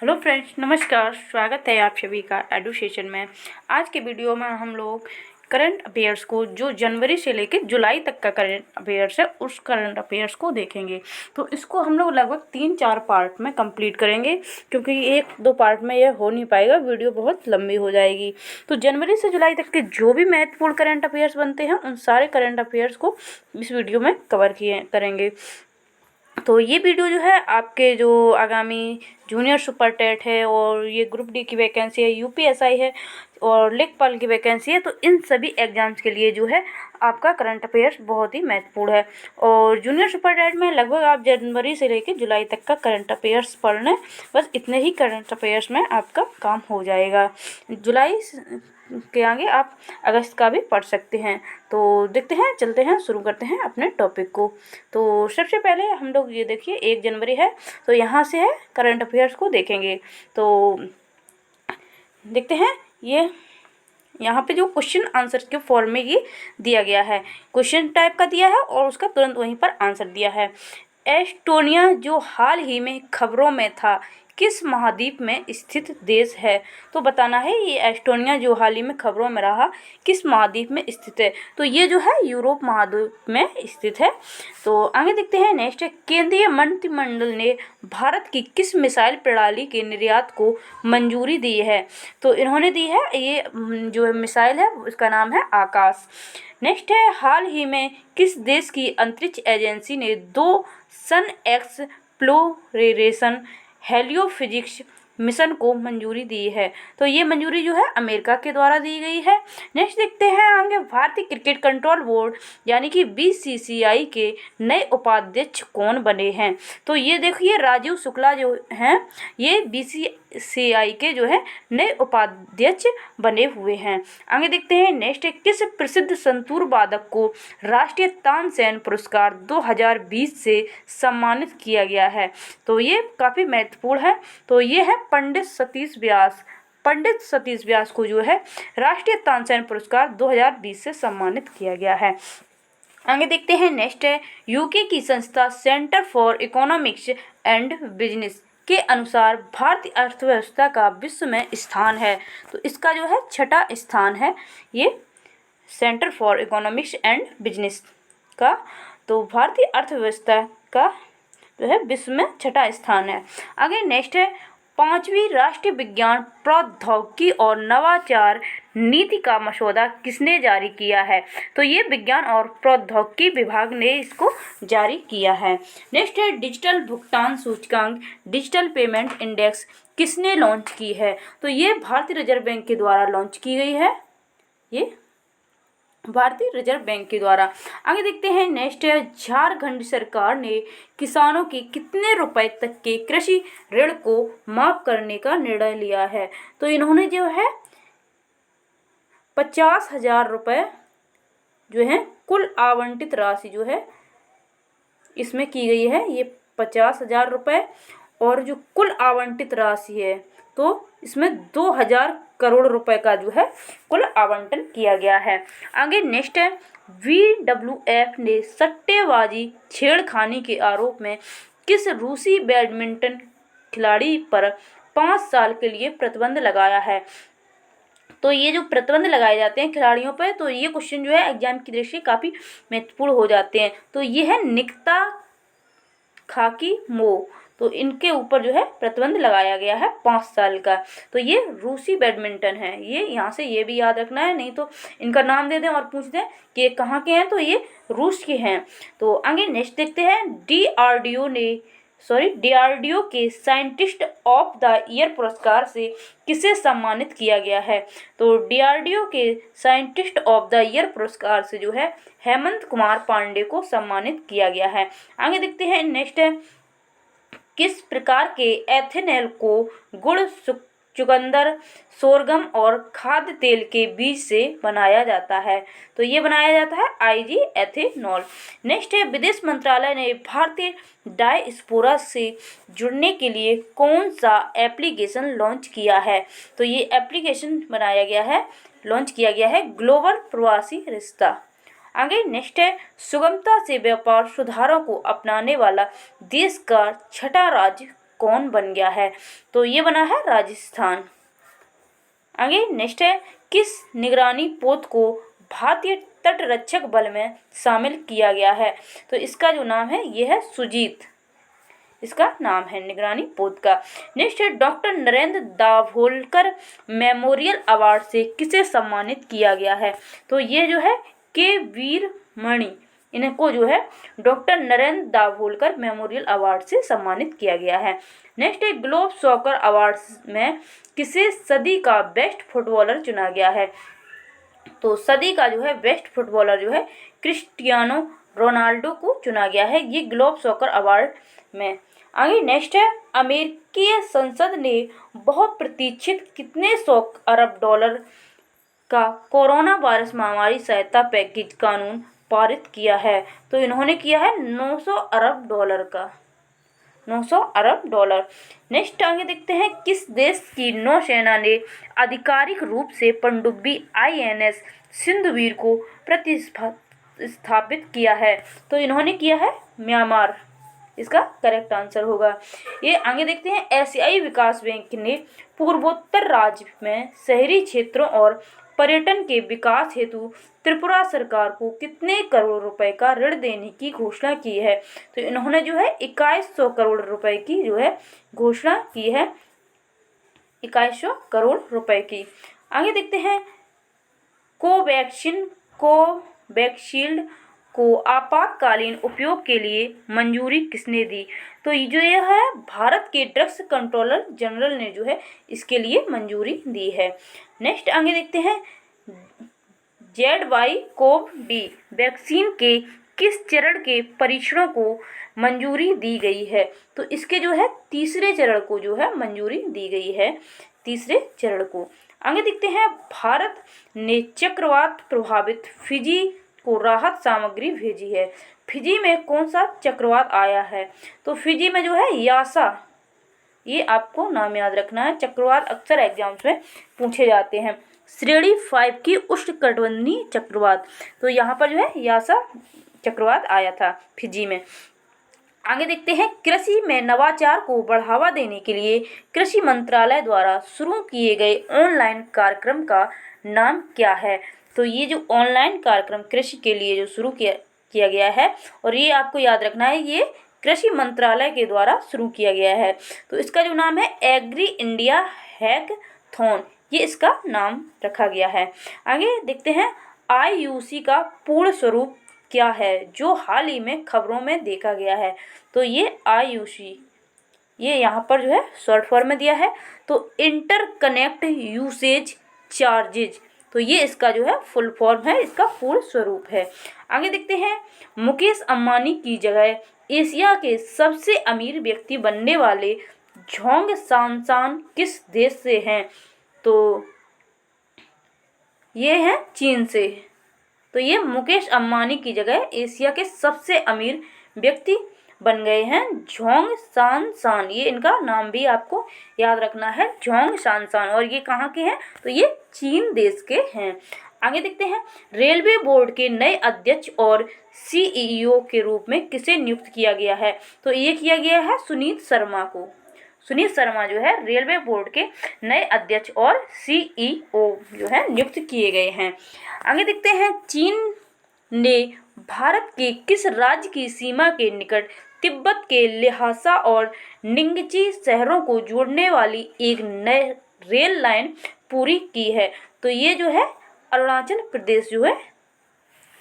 Hello friends, नमस्कार। स्वागत है आप सभी का एडुकेशन में। आज के वीडियो में हम लोग करंट अफेयर्स को, जो जनवरी से लेकर जुलाई तक का करंट अफेयर्स है, उस करंट अफेयर्स को देखेंगे। तो इसको हम लोग लगभग 3-4 पार्ट में कंप्लीट करेंगे, क्योंकि 1-2 पार्ट में यह हो नहीं पाएगा, वीडियो बहुत लंबी हो जाएगी। तो जनवरी से जुलाई तक के जो भी महत्वपूर्ण करंट अफेयर्स बनते हैं, उन सारे करंट अफेयर्स को इस वीडियो में कवर करेंगे। तो ये वीडियो जो है आपके जो आगामी जूनियर सुपर टेट है, और ये ग्रुप डी की वैकेंसी है, यूपीएसआई है, और लेखपाल की वैकेंसी है, तो इन सभी एग्जाम्स के लिए जो है आपका करंट अफेयर्स बहुत ही महत्वपूर्ण है। और जूनियर सुपर टेट में लगभग आप जनवरी से लेकर जुलाई तक का करंट अफेयर्स पढ़ लें, बस इतने ही करंट अफेयर्स में आपका काम हो जाएगा। जुलाई के आगे आप अगस्त का भी पढ़ सकते हैं। तो देखते हैं, चलते हैं, शुरू करते हैं अपने टॉपिक को। तो सबसे पहले हम लोग ये देखिए, 1 जनवरी है, तो यहाँ से है करंट अफेयर्स को देखेंगे। तो देखते हैं, ये यहाँ पे जो क्वेश्चन आंसर के फॉर्म में ये दिया गया है, क्वेश्चन टाइप का दिया है और उसका तुरंत वहीं पर आंसर दिया है। एस्टोनिया जो हाल ही में खबरों में था, किस महाद्वीप में स्थित देश है? तो बताना है ये एस्टोनिया जो हाल ही में खबरों में रहा, किस महाद्वीप में स्थित है? तो ये जो है यूरोप महाद्वीप में स्थित है। तो आगे देखते हैं, नेक्स्ट है, केंद्रीय मंत्रिमंडल ने भारत की किस मिसाइल प्रणाली के निर्यात को मंजूरी दी है? तो इन्होंने दी है, ये जो मिसाइल है उसका नाम है आकाश। नेक्स्ट है, हाल ही में किस देश की अंतरिक्ष एजेंसी ने 2 सन एक्सप्लोरेशन हेलियोफिजिक्स मिशन को मंजूरी दी है? तो ये मंजूरी जो है अमेरिका के द्वारा दी गई है। नेक्स्ट देखते हैं आगे, भारतीय क्रिकेट कंट्रोल बोर्ड यानी कि बीसीसीआई के नए उपाध्यक्ष कौन बने हैं? तो ये देखिए, राजीव शुक्ला जो हैं, ये बीसीसीआई के जो है नए उपाध्यक्ष बने हुए हैं। आगे देखते हैं, नेक्स्ट है, किस प्रसिद्ध संतूर वादक को राष्ट्रीय तानसेन पुरस्कार 2020 से सम्मानित किया गया है? तो ये काफ़ी महत्वपूर्ण है। तो ये है पंडित सतीश व्यास। पंडित सतीश व्यास को जो है राष्ट्रीय तानसेन पुरस्कार 2020 से सम्मानित किया गया है। आगे देखते हैं, नेक्स्ट है, यूके की संस्था centre for economics and business के अनुसार भारतीय अर्थव्यवस्था का विश्व में स्थान है? तो इसका जो है 6ठा स्थान है ये centre for economics and business का। तो भारतीय अर्थव्यवस्था का जो है विश्व में 6ठा स्थान है। आगे नेक्स्ट है, 5वीं राष्ट्रीय विज्ञान प्रौद्योगिकी और नवाचार नीति का मसौदा किसने जारी किया है? तो ये विज्ञान और प्रौद्योगिकी विभाग ने इसको जारी किया है। नेक्स्ट है, डिजिटल भुगतान सूचकांक डिजिटल पेमेंट इंडेक्स किसने लॉन्च की है? तो ये भारतीय रिजर्व बैंक के द्वारा लॉन्च की गई है, ये भारतीय रिजर्व बैंक के द्वारा। आगे देखते हैं, नेक्स्ट है, झारखंड सरकार ने किसानों के कितने रुपए तक के कृषि ऋण को माफ करने का निर्णय लिया है? तो इन्होंने जो है 50,000 रुपये जो है कुल आवंटित राशि जो है इसमें की गई है, ये 50,000 रुपये, और जो कुल आवंटित राशि है तो इसमें 2,000 करोड़ रुपए का जो है कुल आवंटन किया गया है। आगे नेक्स्ट है, WWF ने सट्टेबाजी छेड़खानी के आरोप में किस रूसी बैडमिंटन खिलाड़ी पर 5 साल के लिए प्रतिबंध लगाया है? तो ये जो प्रतिबंध लगाए जाते हैं खिलाड़ियों पर, तो ये क्वेश्चन जो है एग्जाम की दृष्टि से काफ़ी महत्वपूर्ण हो जाते हैं। तो ये है निकिता खाकीमोव, तो इनके ऊपर जो है प्रतिबंध लगाया गया है 5 साल का। तो ये रूसी बैडमिंटन है, ये यहाँ से ये भी याद रखना है, नहीं तो इनका नाम दे दें और पूछ दें कि ये कहाँ के हैं, तो ये रूस के हैं। तो आगे नेक्स्ट देखते हैं, डीआरडीओ के साइंटिस्ट ऑफ द ईयर पुरस्कार से किसे सम्मानित किया गया है? तो डीआरडीओ के साइंटिस्ट ऑफ द ईयर पुरस्कार से जो है हेमंत कुमार पांडे को सम्मानित किया गया है। आगे देखते हैं, नेक्स्ट है, किस प्रकार के एथेनॉल को गुड़, चुकंदर, सोरगम और खाद्य तेल के बीज से बनाया जाता है? तो ये बनाया जाता है आईजी एथेनॉल। नेक्स्ट है, विदेश मंत्रालय ने भारतीय डायस्पोरा से जुड़ने के लिए कौन सा एप्लीकेशन लॉन्च किया है? तो ये एप्लीकेशन लॉन्च किया गया है ग्लोबल प्रवासी रिश्ता। आगे नेक्स्ट है, सुगमता से व्यापार सुधारों को अपनाने वाला देश का 6ठा राज्य कौन बन गया है? तो ये बना है राजस्थान। आगे नेक्स्ट है, किस निगरानी पोत को भारतीय तटरक्षक बल में शामिल किया गया है? तो इसका जो नाम है ये है सुजीत, इसका नाम है निगरानी पोत का। नेक्स्ट है, doctor Narendra Dabholkar memorial award से किसे सम्मानित किया गया है? तो ये जो है के वीरमणि, इनको जो है doctor Narendra Dabholkar memorial award से सम्मानित किया गया है। नेक्स्ट है, ग्लोब सॉकर अवार्ड्स में किसे सदी का बेस्ट फुटबॉलर चुना गया है? तो सदी का जो है बेस्ट फुटबॉलर जो है क्रिस्टियानो रोनाल्डो को चुना गया है, ये ग्लोब सॉकर अवार्ड में। आगे नेक्स्ट है, अमेरिकी संसद ने बहुत प्रतीक्षित कितने 100 अरब डॉलर का कोरोना वायरस महामारी सहायता पैकेज कानून पारित किया है? तो इन्होंने किया है 900 अरब डॉलर का, 900 अरब डॉलर। नेक्स्ट आगे देखते हैं, किस देश की नौसेना ने आधिकारिक रूप से पनडुब्बी INS सिंधुवीर को प्रतिस्थापित किया है? तो इन्होंने किया है म्यांमार, इसका करेक्ट आंसर होगा। ये आगे देखते हैं, एशियाई विकास बैंक ने पूर्वोत्तर राज्य में शहरी क्षेत्रों और पर्यटन के विकास हेतु त्रिपुरा सरकार को कितने करोड़ रुपए का ऋण देने की घोषणा की है? तो इन्होंने जो है 2100 करोड़ रुपए की जो है घोषणा की है, 2100 करोड़ रुपए की। आगे देखते हैं, कोवैक्सील्ड को आपातकालीन उपयोग के लिए मंजूरी किसने दी? तो जो यह है भारत के ड्रग्स कंट्रोलर जनरल ने जो है इसके लिए मंजूरी दी है। नेक्स्ट आगे देखते हैं, ZY-CoV-D वैक्सीन के किस चरण के परीक्षणों को मंजूरी दी गई है? तो इसके जो है तीसरे चरण को जो है मंजूरी दी गई है, तीसरे चरण को। आगे देखते हैं, भारत ने चक्रवात प्रभावित फिजी को राहत सामग्री भेजी है। फिजी में कौन सा चक्रवात आया है? तो फिजी में जो है यासा, ये आपको नाम याद रखना है, चक्रवात अक्सर एग्जाम्स में पूछे जाते हैं। श्रेणी 5 की उष्णकटिबंधीय चक्रवात, तो यहाँ पर जो है यासा चक्रवात आया था फिजी में। आगे देखते हैं, कृषि में नवाचार को बढ़ावा देने के लिए कृषि मंत्रालय द्वारा शुरू किए गए ऑनलाइन कार्यक्रम का नाम क्या है? तो ये जो ऑनलाइन कार्यक्रम कृषि के लिए जो शुरू किया गया है, और ये आपको याद रखना है, ये कृषि मंत्रालय के द्वारा शुरू किया गया है। तो इसका जो नाम है एग्री इंडिया हैकथॉन, ये इसका नाम रखा गया है। आगे देखते हैं, IUC का पूर्ण स्वरूप क्या है जो हाल ही में खबरों में देखा गया है? तो ये IUC, ये यहाँ पर जो है शॉर्ट फॉर्म में दिया है, तो इंटरकनेक्ट यूसेज चार्जेज, तो ये इसका जो है फुल फॉर्म है, इसका पूर्ण स्वरूप है। आगे देखते हैं, मुकेश अंबानी की जगह एशिया के सबसे अमीर व्यक्ति बनने वाले झोंग सांसान किस देश से हैं? तो ये है चीन से। तो ये मुकेश अंबानी की जगह एशिया के सबसे अमीर व्यक्ति बन गए हैं झोंग सांसान, ये इनका नाम भी आपको याद रखना है, झोंग सांसान। और ये कहाँ के हैं? तो ये चीन देश के हैं। आगे देखते हैं, रेलवे बोर्ड के नए अध्यक्ष और CEO के रूप में किसे नियुक्त किया गया है? तो ये किया गया है सुनीत शर्मा को। सुनीत शर्मा जो है रेलवे बोर्ड के नए अध्यक्ष और CEO जो है नियुक्त किए गए हैं। आगे देखते हैं, चीन ने भारत के किस राज्य की सीमा के निकट तिब्बत के ल्हासा और निंगची शहरों को जोड़ने वाली एक नई रेल लाइन पूरी की है? तो ये जो है अरुणाचल प्रदेश जो है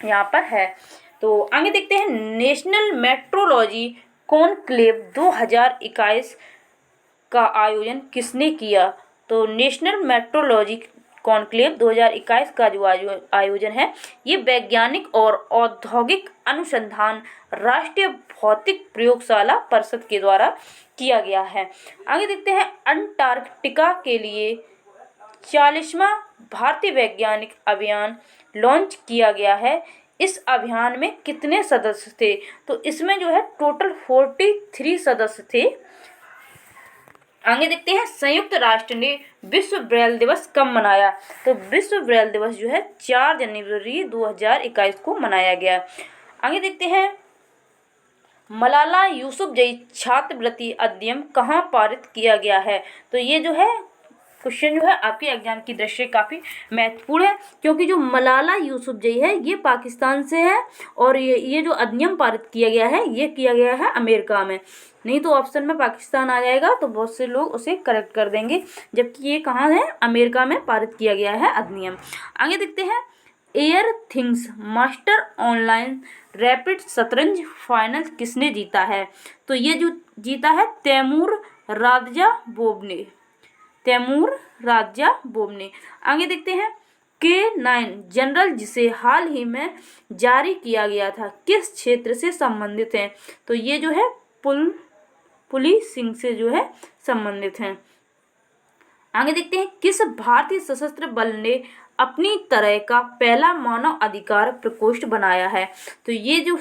यहाँ पर है। तो आगे देखते हैं, नेशनल मेट्रोलॉजी कॉन्क्लेव 2021 का आयोजन किसने किया? तो नेशनल मेट्रोलॉजी कॉन्क्लेव 2021 का जो आयोजन है, ये वैज्ञानिक और औद्योगिक अनुसंधान राष्ट्रीय भौतिक प्रयोगशाला परिषद के द्वारा किया गया है। आगे देखते हैं, अंटार्कटिका के लिए 40वां भारतीय वैज्ञानिक अभियान लॉन्च किया गया है। इस अभियान में कितने सदस्य थे? तो इसमें जो है टोटल 43 सदस्य थे। आगे देखते हैं, संयुक्त राष्ट्र ने विश्व ब्रेल दिवस कब मनाया? तो विश्व ब्रेल दिवस जो है 4 जनवरी 2021 को मनाया गया। आगे देखते हैं, मलाला यूसुफजई छात्रवृत्ति अधिनियम कहाँ पारित किया गया है? तो ये जो है क्वेश्चन जो है आपके एग्जाम की दृष्टि से काफ़ी महत्वपूर्ण है, क्योंकि जो मलाला यूसुफजई है ये पाकिस्तान से है और ये जो अधिनियम पारित किया गया है ये किया गया है अमेरिका में। नहीं तो ऑप्शन में पाकिस्तान आ जाएगा तो बहुत से लोग उसे करेक्ट कर देंगे, जबकि ये कहाँ है? अमेरिका में पारित किया गया है अधिनियम। आगे देखते हैं, air things master online rapid शतरंज फाइनल किसने जीता है? तो ये जो जीता है तैमूर राजा बोबने। आगे देखते हैं, K9 जनरल जिसे हाल ही में जारी किया गया था किस क्षेत्र से संबंधित है? तो ये जो है पुलिसिंग से जो है संबंधित हैं। आगे देखते हैं, किस भारतीय सशस्त्र बल ने अपनी तरह का पहला मानव अधिकार प्रकोष्ठ बनाया है? तो ये जो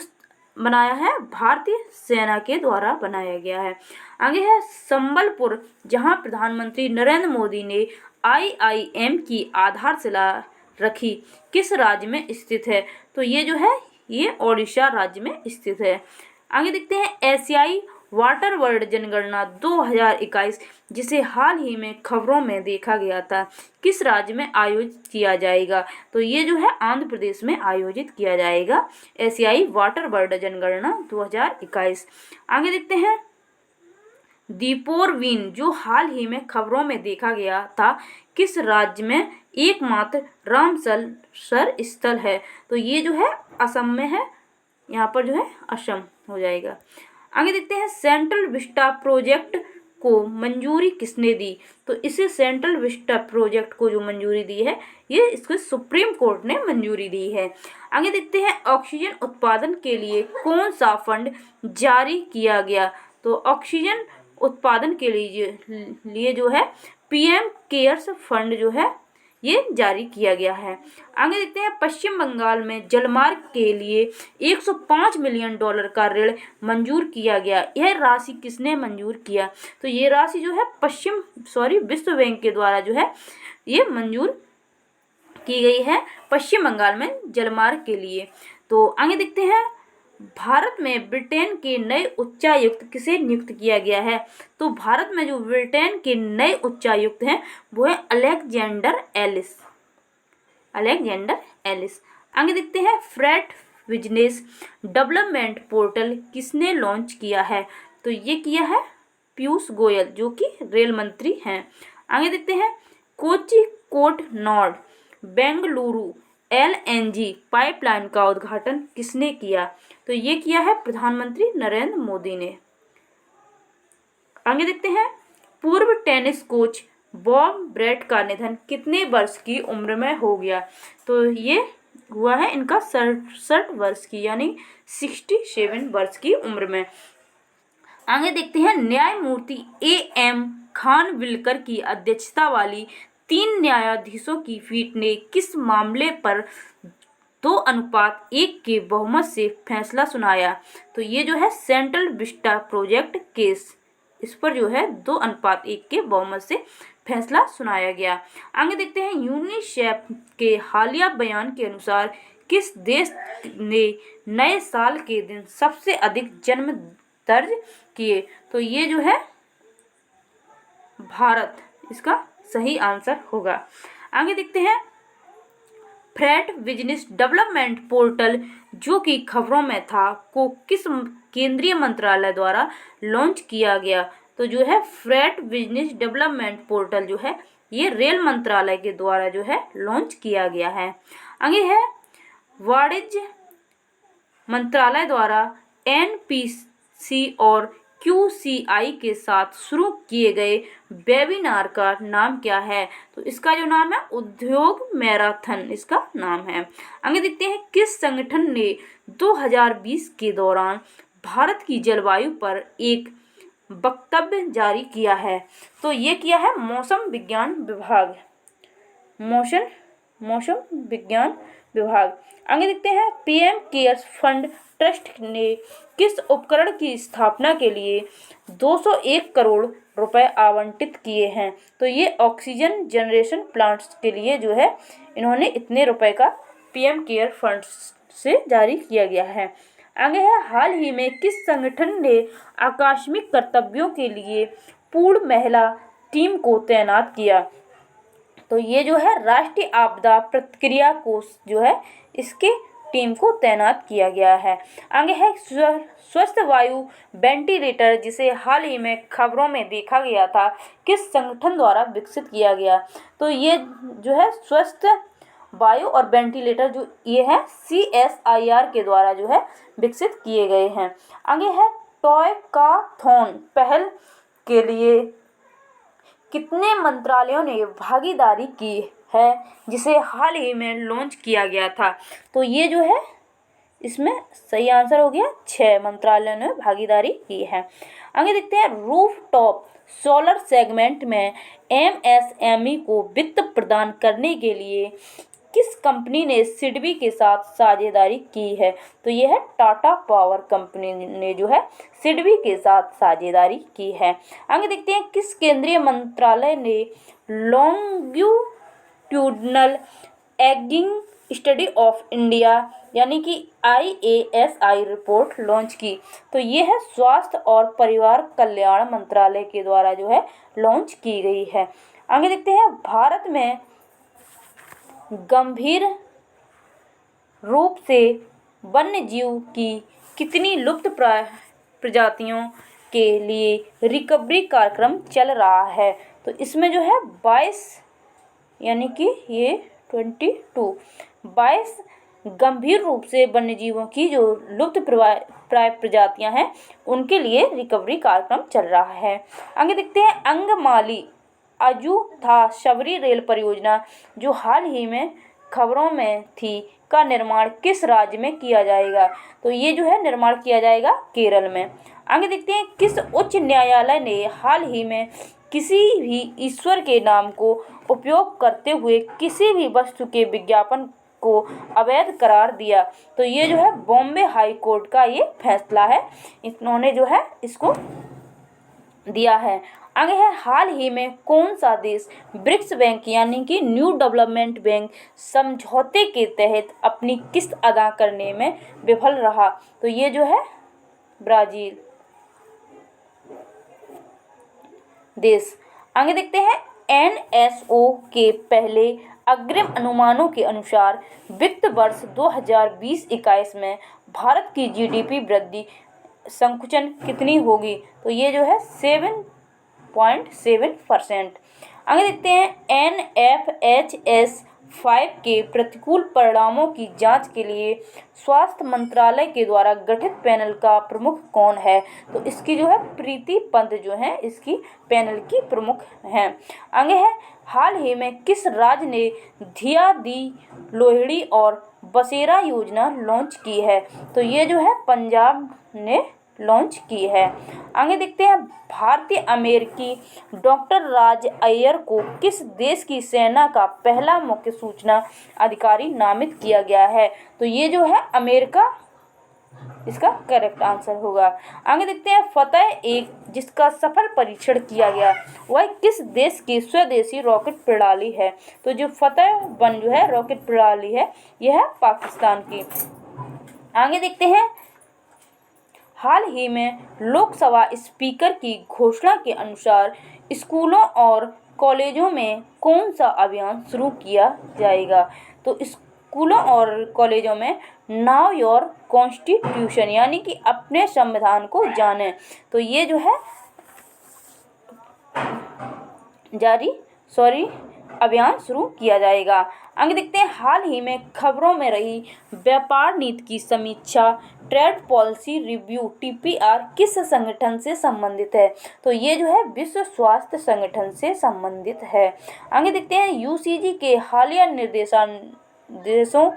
बनाया है भारतीय सेना के द्वारा बनाया गया है। आगे है, संबलपुर जहां प्रधानमंत्री नरेंद्र मोदी ने IIM की आधारशिला रखी किस राज्य में स्थित है? तो ये जो है ये ओडिशा राज्य में स्थित है। आगे देखते हैं, एशियाई वाटर वर्ल्ड जनगणना 2021 जिसे हाल ही में खबरों में देखा गया था किस राज्य में आयोजित किया जाएगा? तो ये जो है आंध्र प्रदेश में आयोजित किया जाएगा एशियाई वाटर वर्ल्ड जनगणना 2021। आगे देखते हैं, दीपोरवीन जो हाल ही में खबरों में देखा गया था किस राज्य में एकमात्र रामसर स्थल है? तो ये जो है असम में है, यहाँ पर जो है असम हो जाएगा। आगे देखते हैं, सेंट्रल विस्टा प्रोजेक्ट को मंजूरी किसने दी? तो इसे सेंट्रल विस्टा प्रोजेक्ट को जो मंजूरी दी है ये इसको सुप्रीम कोर्ट ने मंजूरी दी है। आगे देखते हैं, ऑक्सीजन उत्पादन के लिए कौन सा फंड जारी किया गया? तो ऑक्सीजन उत्पादन के लिए जो है PM केयर्स फंड जो है ये जारी किया गया है। आगे देखते हैं, पश्चिम बंगाल में जलमार्ग के लिए $105 मिलियन का ऋण मंजूर किया गया। यह राशि किसने मंजूर किया? तो ये राशि जो है विश्व बैंक के द्वारा जो है ये मंजूर की गई है पश्चिम बंगाल में जलमार्ग के लिए। तो आगे देखते हैं, भारत में ब्रिटेन के नए उच्चायुक्त किसे नियुक्त किया गया है? तो भारत में जो ब्रिटेन के नए उच्चायुक्त हैं वो है अलेक्जेंडर एलिस। आगे देखते हैं, फ्रेट बिजनेस डेवलपमेंट पोर्टल किसने लॉन्च किया है? तो ये किया है पीयूष गोयल जो कि रेल मंत्री हैं। आगे देखते हैं, Kozhikode north Bengaluru LNG pipeline का उद्घाटन किसने किया? तो ये किया है प्रधानमंत्री नरेंद्र मोदी ने। आगे देखते हैं, पूर्व टेनिस कोच बॉब ब्रेट का निधन कितने वर्ष की उम्र में हो गया? तो ये हुआ है इनका 67 वर्ष की यानी 67 वर्ष की उम्र में। आगे देखते हैं, न्यायमूर्ति AM खानविलकर की अध्यक्षता वाली 3 न्यायाधीशों की पीठ ने किस मामले पर 2:1 के बहुमत से फैसला सुनाया? तो ये जो है सेंट्रल विस्टा प्रोजेक्ट केस, इस पर जो है 2:1 के बहुमत से फैसला सुनाया गया। आगे देखते हैं, यूनिसेफ के हालिया बयान के अनुसार किस देश ने नए साल के दिन सबसे अधिक जन्म दर्ज किए? तो ये जो है भारत इसका सही आंसर होगा। आगे देखते हैं, फ्रेट बिजनेस डेवलपमेंट पोर्टल जो कि खबरों में था को किस केंद्रीय मंत्रालय द्वारा लॉन्च किया गया? तो जो है फ्रेट बिजनेस डेवलपमेंट पोर्टल जो है ये रेल मंत्रालय के द्वारा जो है लॉन्च किया गया है। आगे है, वाणिज्य मंत्रालय द्वारा NPC और QCI के साथ शुरू किए गए वेबिनार का नाम क्या है? तो इसका जो नाम है उद्योग मैराथन इसका नाम है। आगे देखते हैं, किस संगठन ने 2020 के दौरान भारत की जलवायु पर एक वक्तव्य जारी किया है? तो ये किया है मौसम विज्ञान विभाग। आगे देखते हैं, PM केयर्स फंड ट्रस्ट ने किस उपकरण की स्थापना के लिए 201 करोड़ रुपए आवंटित किए हैं? तो ये ऑक्सीजन जनरेशन प्लांट्स के लिए जो है इन्होंने इतने रुपए का PM केयर फंड से जारी किया गया है। आगे है, हाल ही में किस संगठन ने आकस्मिक कर्तव्यों के लिए पूर्ण महिला टीम को तैनात किया? तो ये जो है राष्ट्रीय आपदा प्रतिक्रिया कोष जो है इसके टीम को तैनात किया गया है। आगे है, स्वस्थ वायु वेंटिलेटर जिसे हाल ही में खबरों में देखा गया था, किस संगठन द्वारा विकसित किया गया? तो ये जो है स्वस्थ वायु और वेंटिलेटर जो ये है CSIR के द्वारा जो है विकसित किए गए हैं। आगे है, टॉयकाथॉन पहल के लिए कितने मंत्रालयों ने भागीदारी की है, जिसे हाल ही में लॉन्च किया गया था? तो ये जो है इसमें सही आंसर हो गया 6 मंत्रालयों ने भागीदारी की है। आगे देखते हैं, रूफटॉप सोलर सेगमेंट में MSME को वित्त प्रदान करने के लिए किस कंपनी ने सिडबी के साथ साझेदारी की है? तो ये है टाटा पावर कंपनी ने जो है सिडबी के साथ साझेदारी की है। आगे देखते हैं, किस केंद्रीय मंत्रालय ने लॉन्गिट्यूडनल एगिंग स्टडी ऑफ इंडिया यानी कि IASI रिपोर्ट लॉन्च की? तो ये है स्वास्थ्य और परिवार कल्याण मंत्रालय के द्वारा जो है लॉन्च की गई है। आगे देखते हैं, भारत में गंभीर रूप से वन्य जीव की कितनी लुप्त प्रजातियों के लिए रिकवरी कार्यक्रम चल रहा है? तो इसमें जो है 22 यानी कि ये 22 गंभीर रूप से वन्य जीवों की जो लुप्त प्राय प्रजातियां हैं उनके लिए रिकवरी कार्यक्रम चल रहा है। आगे देखते हैं, अंगमाली अजूथा शबरी रेल परियोजना जो हाल ही में खबरों में थी का निर्माण किस राज्य में किया जाएगा? तो ये जो है निर्माण किया जाएगा केरल में। आगे देखते हैं, किस उच्च न्यायालय ने हाल ही में किसी भी ईश्वर के नाम को उपयोग करते हुए किसी भी वस्तु के विज्ञापन को अवैध करार दिया? तो ये जो है बॉम्बे हाई कोर्ट का ये फैसला है, इन्होंने जो है इसको दिया है। आगे है, हाल ही में कौन सा देश ब्रिक्स बैंक यानी कि न्यू डेवलपमेंट बैंक समझौते के तहत अपनी किस्त अदा करने में विफल रहा? तो ये जो है ब्राजील देश। आगे देखते हैं, NSO के पहले अग्रिम अनुमानों के अनुसार वित्त वर्ष 2020-21 में भारत की GDP वृद्धि संकुचन कितनी होगी? तो ये जो है 7.7%। आगे देखते हैं, NFHS 5 के प्रतिकूल परिणामों की जांच के लिए स्वास्थ्य मंत्रालय के द्वारा गठित पैनल का प्रमुख कौन है? तो इसकी जो है प्रीति पंत जो है इसकी पैनल की प्रमुख हैं। आगे है, हाल ही में किस राज्य ने धिया दी लोहड़ी और बसेरा योजना लॉन्च की है? तो ये जो है पंजाब ने लॉन्च की है। आगे देखते हैं, भारतीय अमेरिकी डॉक्टर राज अय्यर को किस देश की सेना का पहला मुख्य सूचना अधिकारी नामित किया गया है? तो ये जो है अमेरिका इसका करेक्ट आंसर होगा। आगे देखते हैं, फतेह-1 जिसका सफल परीक्षण किया गया वह किस देश की स्वदेशी रॉकेट प्रणाली है? तो जो फतेह-1 जो है रॉकेट प्रणाली है यह है पाकिस्तान की। आगे देखते हैं, हाल ही में लोकसभा स्पीकर की घोषणा के अनुसार स्कूलों और कॉलेजों में कौन सा अभियान शुरू किया जाएगा? तो स्कूलों और कॉलेजों में नाउ योर कॉन्स्टिट्यूशन यानी कि अपने संविधान को जानें। तो ये जो है अभियान शुरू किया जाएगा। आगे देखते हैं, हाल ही में खबरों में रही व्यापार नीति की समीक्षा ट्रेड पॉलिसी रिव्यू TPR किस संगठन से संबंधित है? तो ये जो है विश्व स्वास्थ्य संगठन से संबंधित है। आगे देखते हैं, UCG के हालिया निर्देशों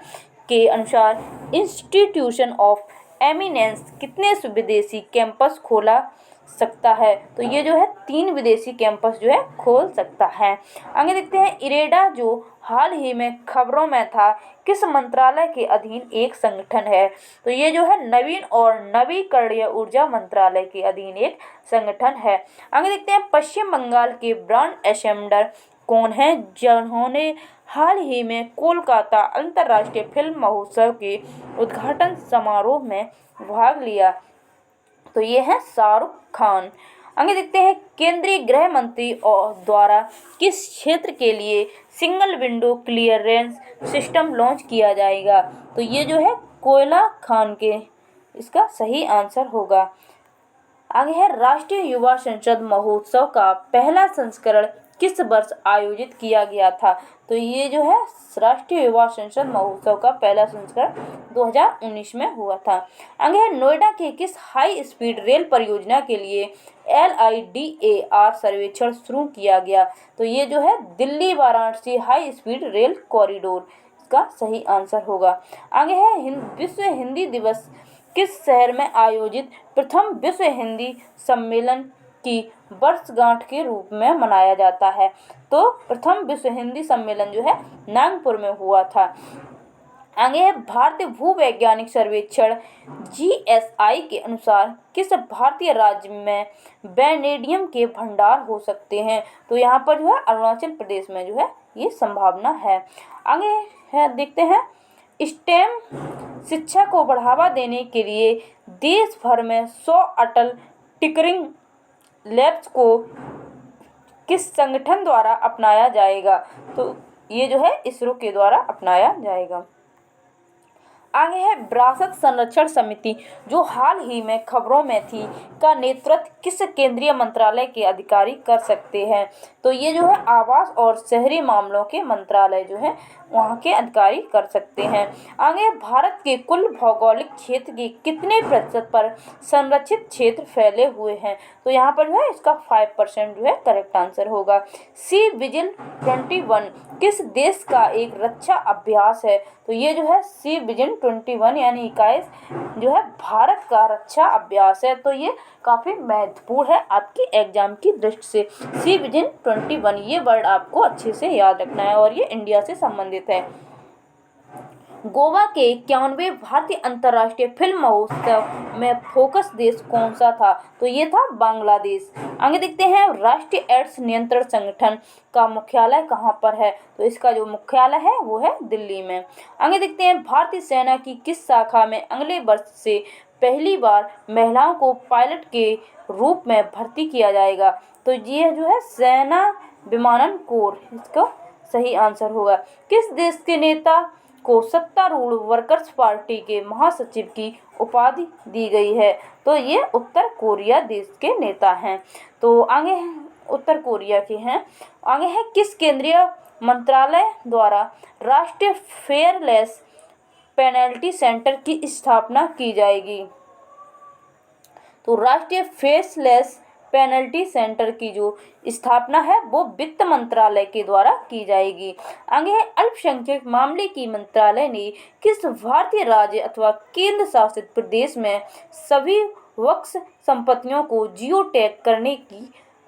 के अनुसार इंस्टीट्यूशन ऑफ एमिनेंस कितने विदेशी कैंपस खोला सकता है? तो ये जो है 3 विदेशी कैंपस जो है खोल सकता है। आगे देखते हैं, इरेडा जो हाल ही में खबरों में था किस मंत्रालय के अधीन एक संगठन है? तो ये जो है नवीन और नवीकरणीय ऊर्जा मंत्रालय के अधीन एक संगठन है। आगे देखते हैं, पश्चिम बंगाल के ब्रांड एम्बेसडर कौन है जिन्होंने हाल ही में कोलकाता अंतर्राष्ट्रीय फिल्म महोत्सव के उद्घाटन समारोह में भाग लिया। तो ये है शाहरुख खान। आगे देखते हैं, केंद्रीय गृह मंत्री और द्वारा किस क्षेत्र के लिए single window clearance system launch किया जाएगा? तो ये जो है कोयला खान के, इसका सही आंसर होगा। आगे है, राष्ट्रीय युवा संसद महोत्सव का पहला संस्करण किस वर्ष आयोजित किया गया था? तो ये जो है राष्ट्रीय युवा संसद महोत्सव का पहला संस्करण 2019 में हुआ था। आगे है, नोएडा के किस हाई स्पीड रेल परियोजना के लिए LIDAR सर्वेक्षण शुरू किया गया? तो ये जो है Delhi Varanasi high speed rail corridor, इसका सही आंसर होगा। आगे है, विश्व हिंदी दिवस किस शहर में आयोजित प्रथम विश्व हिंदी सम्मेलन की वर्षगांठ के रूप में मनाया जाता है? तो प्रथम विश्व हिंदी सम्मेलन जो है नागपुर में हुआ था। आगे है, भारतीय भूवैज्ञानिक सर्वेक्षण GSI के अनुसार किस भारतीय राज्य में वैनेडियम के भंडार हो सकते हैं? तो यहाँ पर जो है अरुणाचल प्रदेश में जो है ये संभावना है। आगे है, देखते हैं, स्टेम शिक्षा को बढ़ावा देने के लिए देश भर में 100 अटल टिंकरिंग लैब्स को किस संगठन द्वारा अपनाया जाएगा? तो ये जो है इसरो के द्वारा अपनाया जाएगा। आगे है, विरासत संरक्षण समिति जो हाल ही में खबरों में थी का नेतृत्व किस केंद्रीय मंत्रालय के अधिकारी कर सकते हैं? तो ये जो है आवास और शहरी मामलों के मंत्रालय जो है वहाँ के अधिकारी कर सकते हैं। आगे, भारत के कुल भौगोलिक क्षेत्र के कितने प्रतिशत पर संरक्षित क्षेत्र फैले हुए हैं? तो यहाँ पर जो है इसका 5% जो है करेक्ट आंसर होगा। सी विजिल 21 किस देश का एक रक्षा अभ्यास है? तो ये जो है सी विजिल 21 यानी 21 जो है भारत का रक्षा अभ्यास है। तो ये काफ़ी महत्वपूर्ण है आपकी एग्जाम की दृष्टि से। सी विजिल 21 ये वर्ड आपको अच्छे से याद रखना है और ये इंडिया से संबंधित है। गोवा के 91वें भारतीय अंतर्राष्ट्रीय फिल्म महोत्सव में फोकस देश कौन सा था? तो ये था बांग्लादेश। आगे देखते हैं, राष्ट्रीय एड्स नियंत्रण संगठन का मुख्यालय कहाँ पर है? तो इसका जो मुख्यालय है वो है दिल्ली में। आगे देखते हैं, भारतीय सेना की किस शाखा में अगले वर्ष से पहली बार महिलाओं को पायलट के रूप में भर्ती किया जाएगा? तो ये जो है सेना विमानन कोर, इसका सही आंसर होगा। किस देश के नेता को सत्तारूढ़ वर्कर्स पार्टी के महासचिव की उपाधि दी गई है? तो ये उत्तर कोरिया देश के नेता हैं। तो आगे उत्तर कोरिया के हैं। आगे है, किस केंद्रीय मंत्रालय द्वारा राष्ट्रीय फेयरलेस पेनल्टी सेंटर की स्थापना की जाएगी? तो राष्ट्रीय फेयरलेस पेनल्टी सेंटर की जो स्थापना है वो वित्त मंत्रालय के द्वारा की जाएगी। आगे है, अल्पसंख्यक मामले की मंत्रालय ने किस भारतीय राज्य अथवा केंद्र शासित प्रदेश में सभी वक्फ संपत्तियों को जियो टैग करने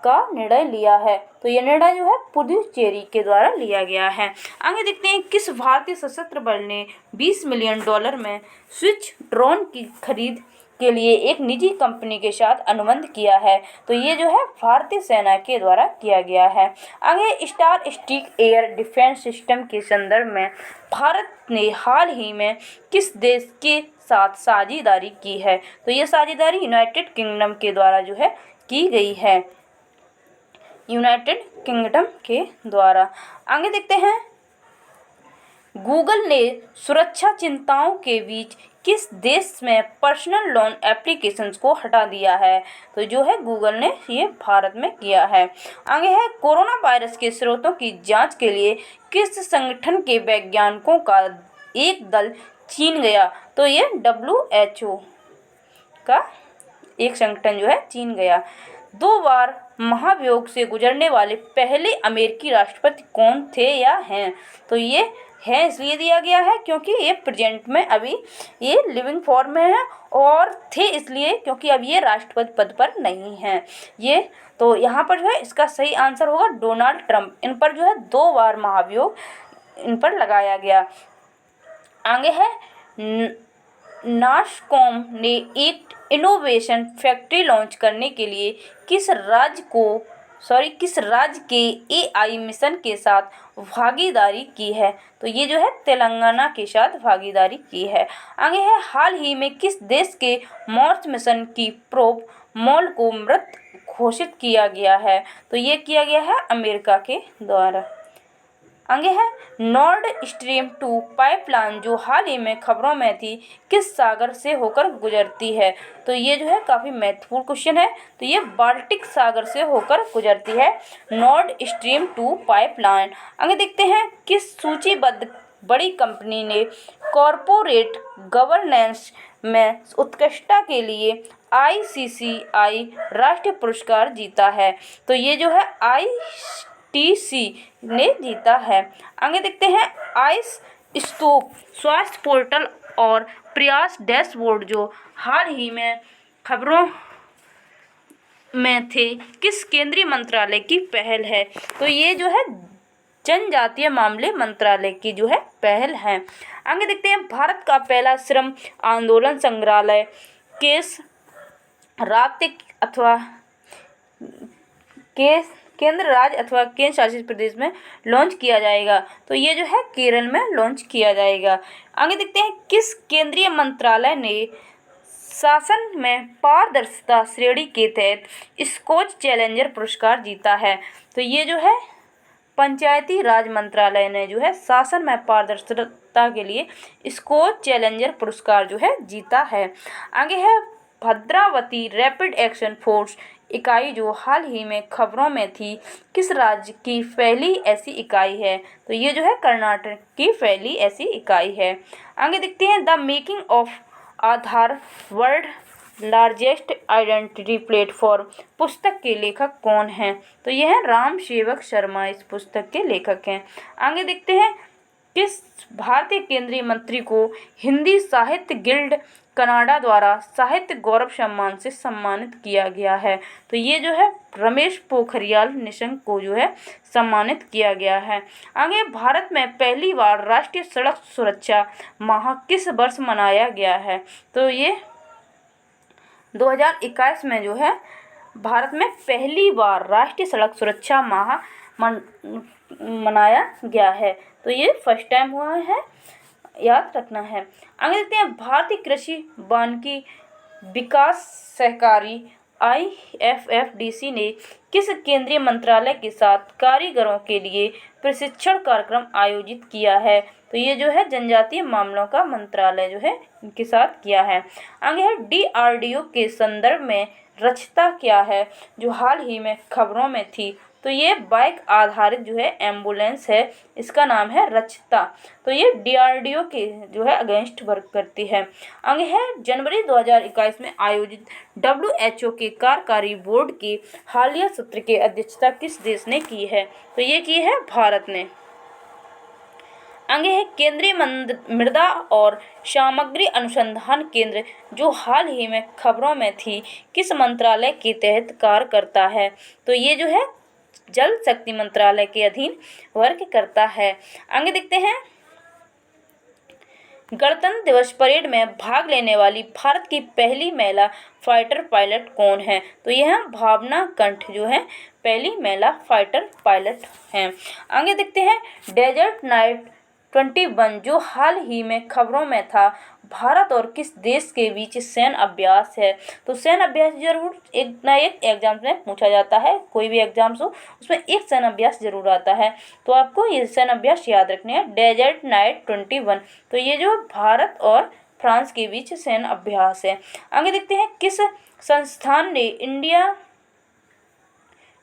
का निर्णय लिया है? तो ये निर्णय जो है पुडुचेरी के द्वारा लिया गया है। आगे देखते हैं, किस भारतीय सशस्त्र बल ने $20 मिलियन में स्विच ड्रोन की खरीद के लिए एक निजी कंपनी के साथ अनुबंध किया है? तो ये जो है भारतीय सेना के द्वारा किया गया है। आगे, star stick air defence system के संदर्भ में भारत ने हाल ही में किस देश के साथ साझेदारी की है? तो ये साझेदारी यूनाइटेड किंगडम के द्वारा जो है की गई है, यूनाइटेड किंगडम के द्वारा। आगे देखते हैं, गूगल ने सुरक्षा चिंताओं के बीच किस देश में पर्सनल लोन एप्लीकेशंस को हटा दिया है? तो जो है गूगल ने ये भारत में किया है। आगे है, कोरोना वायरस के स्रोतों की जांच के लिए किस संगठन के वैज्ञानिकों का एक दल चीन गया? तो ये WHO का एक संगठन जो है चीन गया। 2 बार महाभियोग से गुजरने वाले पहले अमेरिकी राष्ट्रपति कौन थे या हैं? तो ये है इसलिए दिया गया है क्योंकि ये प्रेजेंट में अभी ये लिविंग फॉर्म में है, और थे इसलिए क्योंकि अब ये राष्ट्रपति पद पर नहीं हैं ये। तो यहाँ पर जो है इसका सही आंसर होगा डोनाल्ड ट्रंप। इन पर जो है 2 बार महाभियोग इन पर लगाया गया। आगे है, नास्कॉम ने एक इनोवेशन फैक्ट्री लॉन्च करने के लिए किस राज्य को किस राज्य के एआई मिशन के साथ भागीदारी की है? तो ये जो है तेलंगाना के साथ भागीदारी की है। आगे है, हाल ही में किस देश के मार्स मिशन की प्रोब मॉल को मृत घोषित किया गया है? तो ये किया गया है अमेरिका के द्वारा। आगे है, नॉर्ड स्ट्रीम 2 पाइपलाइन जो हाल ही में खबरों में थी, किस सागर से होकर गुजरती है? तो ये जो है काफ़ी महत्वपूर्ण क्वेश्चन है। तो ये बाल्टिक सागर से होकर गुजरती है नॉर्ड स्ट्रीम 2 पाइपलाइन। आगे देखते हैं, किस सूचीबद्ध बड़ी कंपनी ने कॉरपोरेट गवर्नेंस में उत्कृष्टता के लिए ICCI राष्ट्रीय पुरस्कार जीता है? तो ये जो है ITC ने जीता है। आगे देखते हैं, आइस स्तूप स्वास्थ्य पोर्टल और प्रयास डैशबोर्ड जो हाल ही में खबरों में थे, किस केंद्रीय मंत्रालय की पहल है? तो ये जो है जनजातीय मामले मंत्रालय की जो है पहल है। आगे देखते हैं, भारत का पहला श्रम आंदोलन संग्रहालय किस राज्य अथवा केंद्र राज्य अथवा केंद्र शासित प्रदेश में लॉन्च किया जाएगा? तो ये जो है केरल में लॉन्च किया जाएगा। आगे देखते हैं, किस केंद्रीय मंत्रालय ने शासन में पारदर्शिता श्रेणी के तहत स्कॉच चैलेंजर पुरस्कार जीता है? तो ये जो है पंचायती राज मंत्रालय ने जो है शासन में पारदर्शिता के लिए स्कॉच चैलेंजर पुरस्कार जो है जीता है। आगे है, भद्रावती रैपिड एक्शन फोर्स इकाई जो हाल ही में खबरों में थी, किस राज्य की पहली ऐसी इकाई है? तो ये जो है कर्नाटक की पहली ऐसी इकाई है। आगे देखते हैं, the making of Aadhaar world largest identity platform पुस्तक के लेखक कौन हैं? तो ये है राम सेवक शर्मा इस पुस्तक के लेखक हैं। आगे देखते हैं, किस भारतीय केंद्रीय मंत्री को हिंदी साहित्य गिल्ड कनाडा द्वारा साहित्य गौरव सम्मान से सम्मानित किया गया है? तो ये जो है रमेश पोखरियाल निशंक को जो है सम्मानित किया गया है। आगे, भारत में पहली बार राष्ट्रीय सड़क सुरक्षा माह किस वर्ष मनाया गया है? तो ये 2021 में जो है भारत में पहली बार राष्ट्रीय सड़क सुरक्षा माह मनाया गया है। तो ये फर्स्ट टाइम हुआ है, याद रखना है। आगे देखते हैं, भारतीय कृषि वानिकी विकास सहकारी IFFDC ने किस केंद्रीय मंत्रालय के साथ कारीगरों के लिए प्रशिक्षण कार्यक्रम आयोजित किया है? तो ये जो है जनजातीय मामलों का मंत्रालय जो है इनके साथ किया है। आगे है, DRDO के संदर्भ में रचता क्या है जो हाल ही में खबरों में थी? तो ये बाइक आधारित जो है एम्बुलेंस है, इसका नाम है रचता। तो ये DRDO के जो है अगेंस्ट वर्क करती है। आगे है, जनवरी 2021 में आयोजित WHO के कार्यकारी बोर्ड के हालिया सत्र की अध्यक्षता किस देश ने की है? तो ये की है भारत ने। आगे है, केंद्रीय मृदा और सामग्री अनुसंधान केंद्र जो हाल ही में खबरों में थी, किस मंत्रालय के तहत कार्य करता है? तो ये जो है जल शक्ति मंत्रालय के अधीन वर्क करता है। आगे देखते हैं, गणतंत्र दिवस परेड में भाग लेने वाली भारत की पहली महिला फाइटर पायलट कौन है? तो यह भावना कंठ जो है पहली महिला फाइटर पायलट हैं। आगे देखते हैं, डेजर्ट नाइट 21 जो हाल ही में खबरों में था, भारत और किस देश के बीच सैन्य अभ्यास है? तो सैन्य अभ्यास जरूर एक ना एक एग्जाम में पूछा जाता है, कोई भी एग्जाम्स हो उसमें एक सैन्य अभ्यास जरूर आता है, तो आपको ये सैन्य अभ्यास याद रखने हैं, डेजर्ट नाइट 21। तो ये जो भारत और फ्रांस के बीच सैन्य अभ्यास है। आगे देखते हैं, किस संस्थान ने इंडिया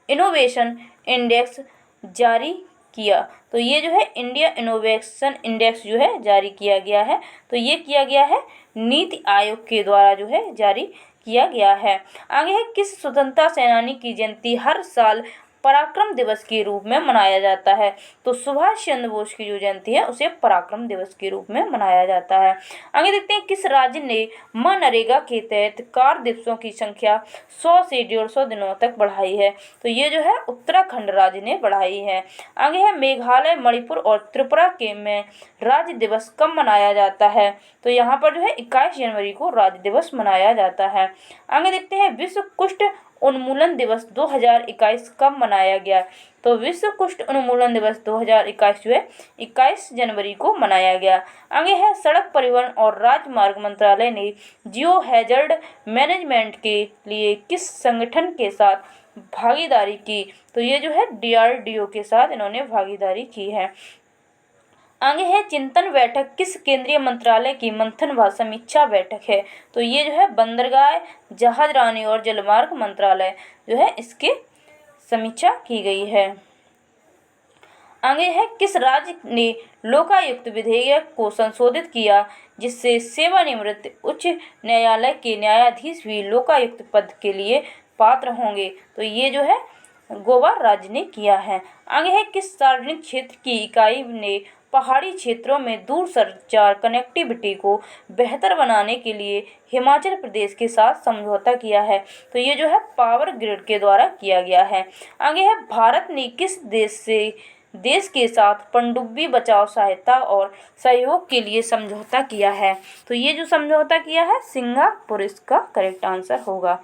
इनोवेशन इंडेक्स जारी किया? तो ये जो है इंडिया इनोवेशन इंडेक्स जो है जारी किया गया है। तो ये किया गया है नीति आयोग के द्वारा जो है जारी किया गया है। आगे है, किस स्वतंत्रता सेनानी की जयंती हर साल पराक्रम दिवस के रूप में मनाया जाता है? तो सुभाष चंद्र बोस की जो जयंती है उसे पराक्रम दिवस के रूप में मनाया जाता है। आगे देखते हैं, किस राज्य ने मनरेगा के तहत कार्य दिवसों की संख्या 100 से 150 दिनों तक बढ़ाई है? तो ये जो है उत्तराखंड राज्य ने बढ़ाई है। आगे है, मेघालय, मणिपुर और त्रिपुरा के में राज्य दिवस कब मनाया जाता है? तो यहाँ पर जो है 21 जनवरी को राज्य दिवस मनाया जाता है। आगे देखते हैं, विश्व कुष्ठ उन्मूलन दिवस 2021 कब मनाया गया? तो विश्व कुष्ठ उन्मूलन दिवस 2021 जो है 21 जनवरी को मनाया गया। आगे है सड़क परिवहन और राजमार्ग मंत्रालय ने जियो हैजर्ड मैनेजमेंट के लिए किस संगठन के साथ भागीदारी की? तो ये जो है DRDO के साथ इन्होंने भागीदारी की है। आगे है चिंतन बैठक किस केंद्रीय मंत्रालय की मंथन व समीक्षा बैठक है? तो ये जो है बंदरगाह, जहाजरानी और जलमार्ग मंत्रालय जो है इसके समीक्षा की गई है। आगे है किस राज्य ने लोकायुक्त विधेयक को संशोधित किया जिससे सेवानिवृत्त उच्च न्यायालय के न्यायाधीश भी लोकायुक्त पद के लिए पात्र होंगे? तो ये जो है गोवा राज्य ने किया है। आगे है किस सार्वजनिक क्षेत्र की इकाई ने पहाड़ी क्षेत्रों में दूरसंचार कनेक्टिविटी को बेहतर बनाने के लिए हिमाचल प्रदेश के साथ समझौता किया है? तो ये जो है पावर ग्रिड के द्वारा किया गया है। आगे है भारत ने किस देश के साथ पनडुब्बी बचाव सहायता और सहयोग के लिए समझौता किया है? तो ये जो समझौता किया है सिंगापुर इसका करेक्ट आंसर होगा,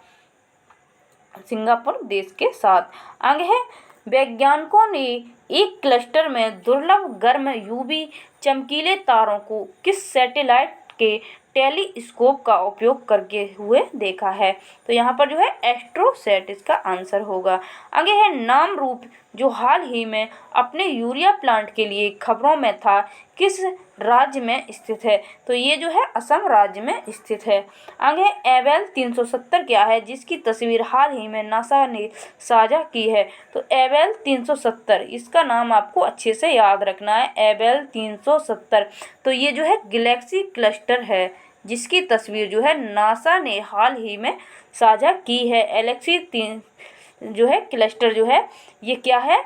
सिंगापुर देश के साथ। आगे है वैज्ञानिकों ने एक क्लस्टर में दुर्लभ गर्म यूवी चमकीले तारों को किस सैटेलाइट के टेलीस्कोप का उपयोग करके हुए देखा है? तो यहाँ पर जो है एस्ट्रोसैट इसका आंसर होगा। आगे है नाम रूप जो हाल ही में अपने यूरिया प्लांट के लिए खबरों में था किस राज्य में स्थित है? तो ये जो है असम राज्य में स्थित है। आगे एबेल 370 क्या है जिसकी तस्वीर हाल ही में नासा ने साझा की है? तो एबेल 370 इसका नाम आपको अच्छे से याद रखना है, एबेल 370। तो ये जो है गैलेक्सी क्लस्टर है जिसकी तस्वीर जो है नासा ने हाल ही में साझा की है। गैलेक्सी 3 जो है क्लस्टर जो है ये क्या है,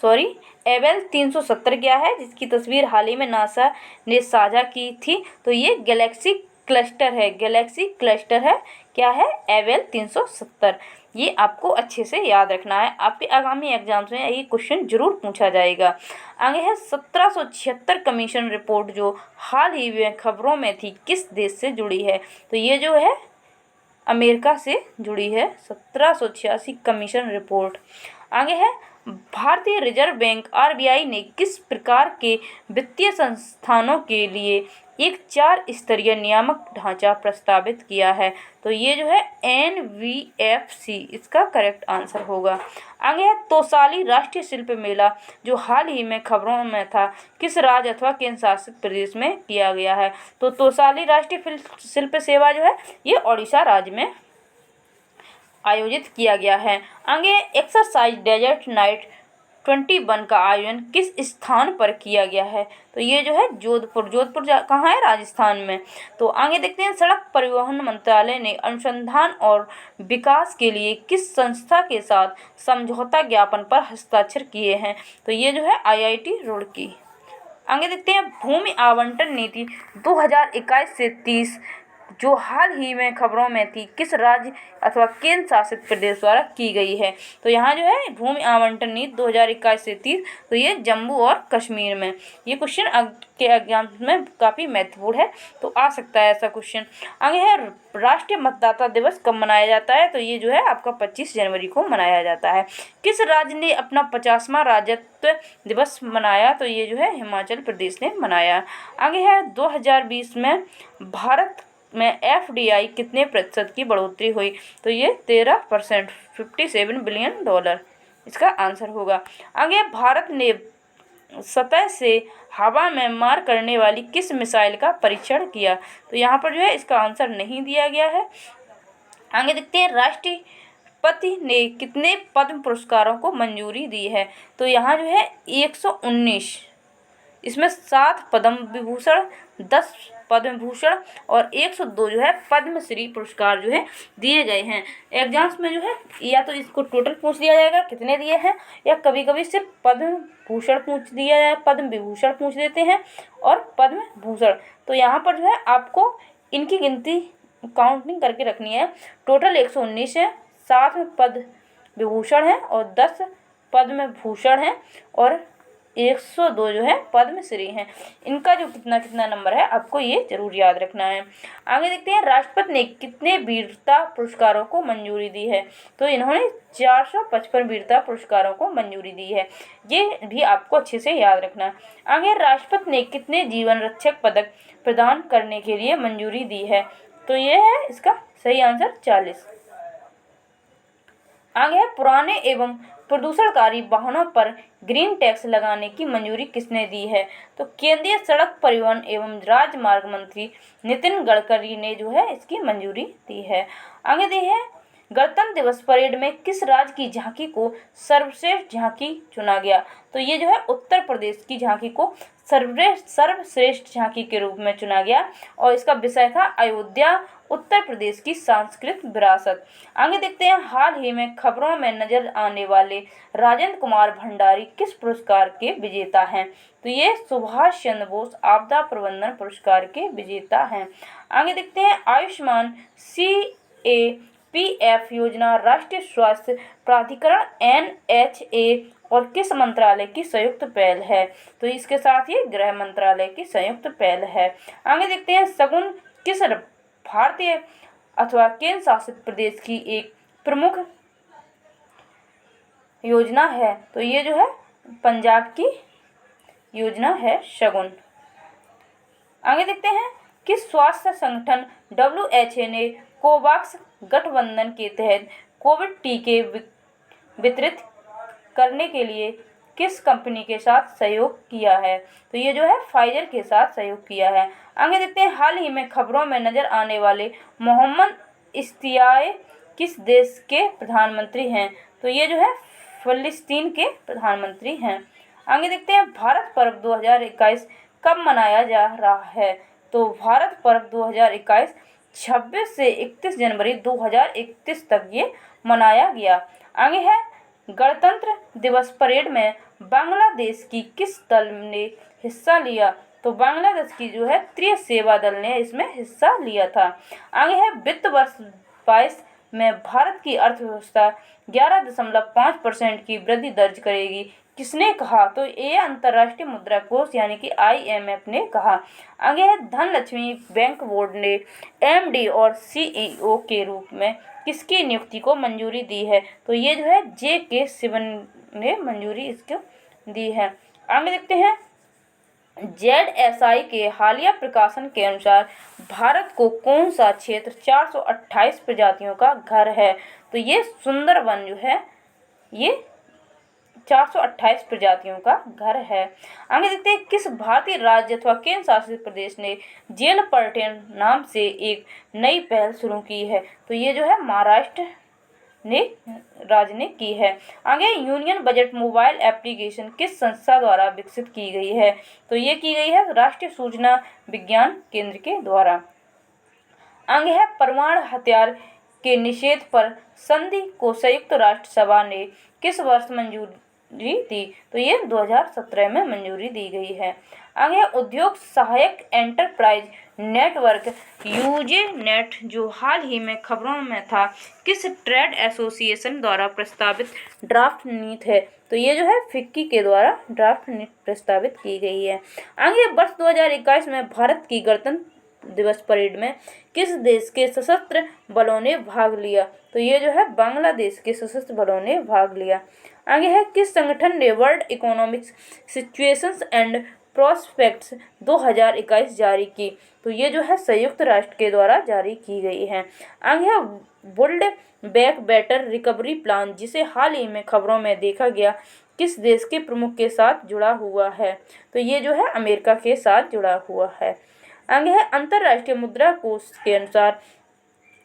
सॉरी एबेल 370 क्या है जिसकी तस्वीर हाल ही में नासा ने साझा की थी? तो ये गैलेक्सी क्लस्टर है, गैलेक्सी क्लस्टर है क्या है, एबेल 370। ये आपको अच्छे से याद रखना है, आपके आगामी एग्जाम्स में ये क्वेश्चन जरूर पूछा जाएगा। आगे है 1776 कमीशन रिपोर्ट जो हाल ही में खबरों में थी किस देश से जुड़ी है? तो ये जो है अमेरिका से जुड़ी है 1786 कमीशन रिपोर्ट। आगे है भारतीय रिजर्व बैंक RBI ने किस प्रकार के वित्तीय संस्थानों के लिए एक 4 स्तरीय नियामक ढांचा प्रस्तावित किया है? तो ये जो है NBFC इसका करेक्ट आंसर होगा। आगे है तोसाली राष्ट्रीय शिल्प मेला जो हाल ही में खबरों में था किस राज्य अथवा केंद्र शासित प्रदेश में किया गया है? तो तोसाली राष्ट्रीय शिल्प सेवा जो है ये ओडिशा राज्य में आयोजित किया गया है। आगे एक्सरसाइज डेजर्ट नाइट 21 का आयोजन किस स्थान पर किया गया है? तो ये जो है जोधपुर, जोधपुर कहाँ है, राजस्थान में। तो आगे देखते हैं सड़क परिवहन मंत्रालय ने अनुसंधान और विकास के लिए किस संस्था के साथ समझौता ज्ञापन पर हस्ताक्षर किए हैं? तो ये जो है IIT रुड़की। आगे देखते हैं भूमि आवंटन नीति 2021 से 30 जो हाल ही में खबरों में थी किस राज्य अथवा केंद्र शासित प्रदेश द्वारा की गई है? तो यहाँ जो है भूमि आवंटन नीति 2021 से 30 तो ये जम्मू और कश्मीर में। ये क्वेश्चन के एग्जाम में काफ़ी महत्वपूर्ण है, तो आ सकता है ऐसा क्वेश्चन। आगे है राष्ट्रीय मतदाता दिवस कब मनाया जाता है? तो ये जो है आपका 25 जनवरी को मनाया जाता है। किस राज्य ने अपना 50वां राज्यत्व दिवस मनाया? तो ये जो है हिमाचल प्रदेश ने मनाया। आगे है 2020 में भारत में FDI कितने प्रतिशत की बढ़ोतरी हुई? तो ये 13%, $57 बिलियन इसका आंसर होगा। आगे भारत ने सतह से हवा में मार करने वाली किस मिसाइल का परीक्षण किया? तो यहाँ पर जो है इसका आंसर नहीं दिया गया है। आगे देखते हैं राष्ट्रपति ने कितने पद्म पुरस्कारों को मंजूरी दी है? तो यहाँ जो है 119, इसमें 7 पद्म विभूषण, 10 पद्म भूषण और 102 जो है पद्मश्री पुरस्कार जो है दिए गए हैं। एग्जाम्स में जो है या तो इसको टोटल पूछ दिया जाएगा कितने दिए हैं, या कभी कभी सिर्फ पद्म भूषण पूछ दिया जाए, पद्म विभूषण पूछ देते हैं और पद्म भूषण। तो यहाँ पर जो है आपको इनकी गिनती काउंटिंग करके रखनी है। टोटल 119 है, 7 पद्म विभूषण हैं और 10 पद्म भूषण हैं और 102 जो है पद्मश्री हैं। इनका जो कितना नंबर है आपको ये जरूर याद रखना है। आगे देखते हैं राष्ट्रपति ने कितने वीरता पुरस्कारों को मंजूरी दी है। तो इन्होंने 455 वीरता पुरस्कारों को मंजूरी दी है, ये भी आपको अच्छे से याद रखना है। आगे राष्ट्रपति ने कितने जीवन रक्षक पदक प्रदान करने के लिए मंजूरी दी है। तो ये है इसका सही आंसर 40। आगे है पुराने एवं प्रदूषणकारी वाहनों पर ग्रीन टैक्स लगाने की मंजूरी किसने दी है। तो केंद्रीय सड़क परिवहन एवं राजमार्ग मंत्री नितिन गडकरी ने जो है इसकी मंजूरी दी है। आगे दी है गणतंत्र दिवस परेड में किस राज्य की झांकी को सर्वश्रेष्ठ झांकी चुना गया। तो ये जो है उत्तर प्रदेश की झांकी को सर्वश्रेष्ठ झांकी के रूप में चुना गया और इसका विषय था अयोध्या उत्तर प्रदेश की सांस्कृतिक विरासत। आगे देखते हैं हाल ही में खबरों में नजर आने वाले राजेंद्र कुमार भंडारी किस पुरस्कार के विजेता हैं। तो ये सुभाष चंद्र बोस आपदा प्रबंधन पुरस्कार के विजेता हैं। आगे देखते हैं आयुष्मान CAPF योजना राष्ट्रीय स्वास्थ्य प्राधिकरण NHA और किस मंत्रालय की संयुक्त पहल है। तो इसके साथ ही गृह मंत्रालय की संयुक्त पहल है। आगे देखते हैं शगुन किस भारतीय अथवा केंद्र शासित प्रदेश की एक प्रमुख योजना है। तो ये जो है पंजाब की योजना है शगुन। आगे देखते हैं कि स्वास्थ्य संगठन WHO ने कोवैक्स गठबंधन के तहत कोविड टीके वितरित करने के लिए किस कंपनी के साथ सहयोग किया है। तो ये जो है फाइजर के साथ सहयोग किया है। आगे देखते हैं हाल ही में खबरों में नजर आने वाले मोहम्मद इश्तियाक किस देश के प्रधानमंत्री हैं। तो ये जो है फिलिस्तीन के प्रधानमंत्री हैं। आगे देखते हैं भारत पर्व 2021 कब मनाया जा रहा है। तो भारत पर्व 2021 26 से 31 जनवरी 2021 तक ये मनाया गया। आगे है गणतंत्र दिवस परेड में बांग्लादेश की किस दल ने हिस्सा लिया। तो बांग्लादेश की जो है त्रिय सेवा दल ने इसमें हिस्सा लिया था। आगे है वित्त वर्ष 22 में भारत की अर्थव्यवस्था 11.5% की वृद्धि दर्ज करेगी, किसने कहा। तो ये अंतर्राष्ट्रीय मुद्रा कोष यानी कि IMF ने कहा। आगे है धनलक्ष्मी बैंक बोर्ड ने MD और CEO के रूप में किसकी नियुक्ति को मंजूरी दी है। तो ये जो है JK सिवन ने मंजूरी इसको दी है। आगे देखते हैं ZSI के हालिया प्रकाशन के अनुसार भारत को कौन सा क्षेत्र 428 प्रजातियों का घर है। तो ये सुंदरवन जो है ये 428 प्रजातियों का घर है। आगे देखते हैं किस भारतीय राज्य अथवा केंद्र शासित प्रदेश ने जेल पर्यटन नाम से एक नई पहल शुरू की है। तो ये जो है महाराष्ट्र ने राज्य ने की है। आगे यूनियन बजट मोबाइल एप्लीकेशन किस संस्था द्वारा विकसित की गई है। तो ये की गई है राष्ट्रीय सूचना विज्ञान केंद्र के द्वारा। आगे है परमाणु हथियार के निषेध पर संधि को संयुक्त राष्ट्र सभा ने किस वर्ष मंजूरी दी। तो ये 2017 में मंजूरी दी गई है। आगे उद्योग सहायक एंटरप्राइज नेटवर्क UJNET जो हाल ही में खबरों में था किस ट्रेड एसोसिएशन द्वारा प्रस्तावित ड्राफ्ट नीति है। तो ये जो है फिक्की के द्वारा ड्राफ्ट नीति प्रस्तावित की गई है। आगे वर्ष 2021 में भारत की गणतंत्र दिवस परेड में किस देश के सशस्त्र बलों ने भाग लिया। तो ये जो है बांग्लादेश के सशस्त्र बलों ने भाग लिया। आगे है किस संगठन ने world economic situations and prospects 2021 जारी की। तो ये जो है संयुक्त राष्ट्र के द्वारा जारी की गई है। आगे है built back better recovery plan जिसे हाल ही में खबरों में देखा गया किस देश के प्रमुख के साथ जुड़ा हुआ है। तो ये जो है अमेरिका के साथ जुड़ा हुआ है। आगे है अंतर्राष्ट्रीय मुद्रा कोष के अनुसार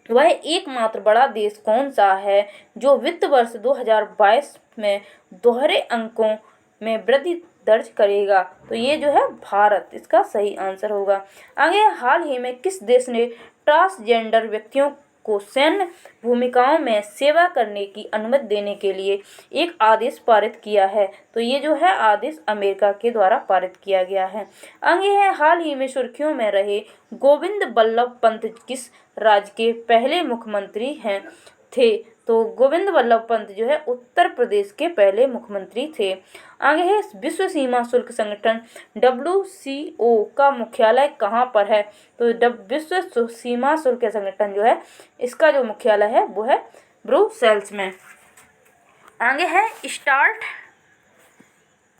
वह एकमात्र बड़ा देश कौन सा है जो वित्त वर्ष 2022 में दोहरे अंकों में वृद्धि दर्ज करेगा। तो ये जो है भारत इसका सही आंसर होगा। आगे हाल ही में किस देश ने ट्रांसजेंडर व्यक्तियों को सैन्य भूमिकाओं में सेवा करने की अनुमति देने के लिए एक आदेश पारित किया है। तो ये जो है आदेश अमेरिका के द्वारा पारित किया गया है। आगे है हाल ही में सुर्खियों में रहे गोविंद बल्लभ पंत किस राज्य के पहले मुख्यमंत्री हैं थे। तो गोविंद वल्लभ पंत जो है उत्तर प्रदेश के पहले मुख्यमंत्री थे। आगे है विश्व सीमा शुल्क संगठन WCO का मुख्यालय कहाँ पर है? तो विश्व सीमा शुल्क संगठन जो है इसका जो मुख्यालय है वो है ब्रुसेल्स में। आगे है स्टार्ट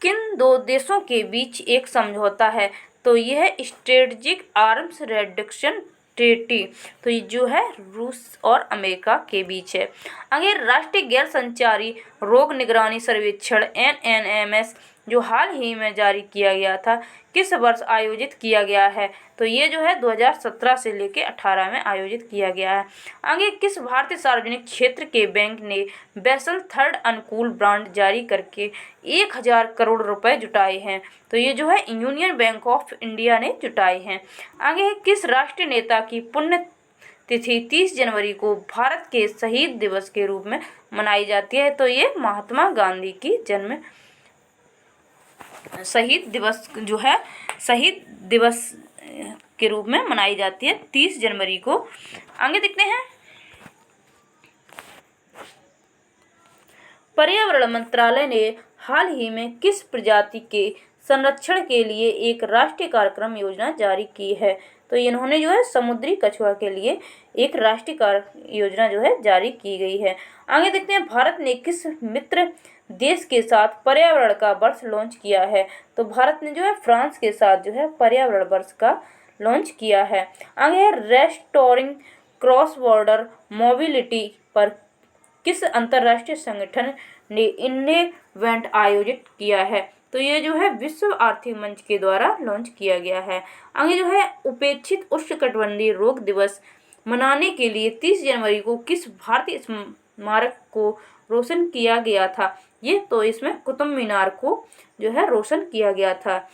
किन दो देशों के बीच एक समझौता है? तो यह है स्ट्रेटेजिक आर्म्स रिडक्शन ट्रीटी। तो ये जो है रूस और अमेरिका के बीच है। आगे राष्ट्रीय गैर संचारी रोग निगरानी सर्वेक्षण NNMS जो हाल ही में जारी किया गया था किस वर्ष आयोजित किया गया है? तो ये जो है 2017 से लेकर 18 में आयोजित किया गया है। आगे किस भारतीय सार्वजनिक क्षेत्र के बैंक ने बेसल थर्ड अनुकूल बांड जारी करके 1000 करोड़ रुपए जुटाए हैं? तो ये जो है यूनियन बैंक ऑफ इंडिया ने जुटाए हैं। आगे किस राष्ट्रीय नेता की पुण्य तिथि 30 जनवरी को भारत के शहीद दिवस के रूप में मनाई जाती है? तो ये महात्मा गांधी की जन्म शहीद दिवस के रूप में मनाई जाती है 30 जनवरी को। आगे देखते हैं पर्यावरण मंत्रालय ने हाल ही में किस प्रजाति के संरक्षण के लिए एक राष्ट्रीय कार्यक्रम योजना जारी की है? तो इन्होंने जो है समुद्री कछुआ के लिए एक राष्ट्रीय योजना जो है जारी की गई है। आगे देखते हैं भारत ने किस मित्र देश के साथ पर्यावरण का वर्ष लॉन्च किया है? तो भारत ने जो है फ्रांस के साथ जो है पर्यावरण वर्ष का लॉन्च किया है। आगे है रेस्टोरिंग क्रॉस बॉर्डर मोबिलिटी पर किस अंतर्राष्ट्रीय संगठन ने इवेंट आयोजित किया है? तो ये जो है विश्व आर्थिक मंच के द्वारा लॉन्च किया गया है। आगे जो है उपेक्षित उष्णकटिबंधीय रोग दिवस मनाने के लिए 30 जनवरी को किस भारतीय स्मारक को रोशन किया गया था? ये तो इसमें कुतुब मीनार को जो है रोशन किया गया था।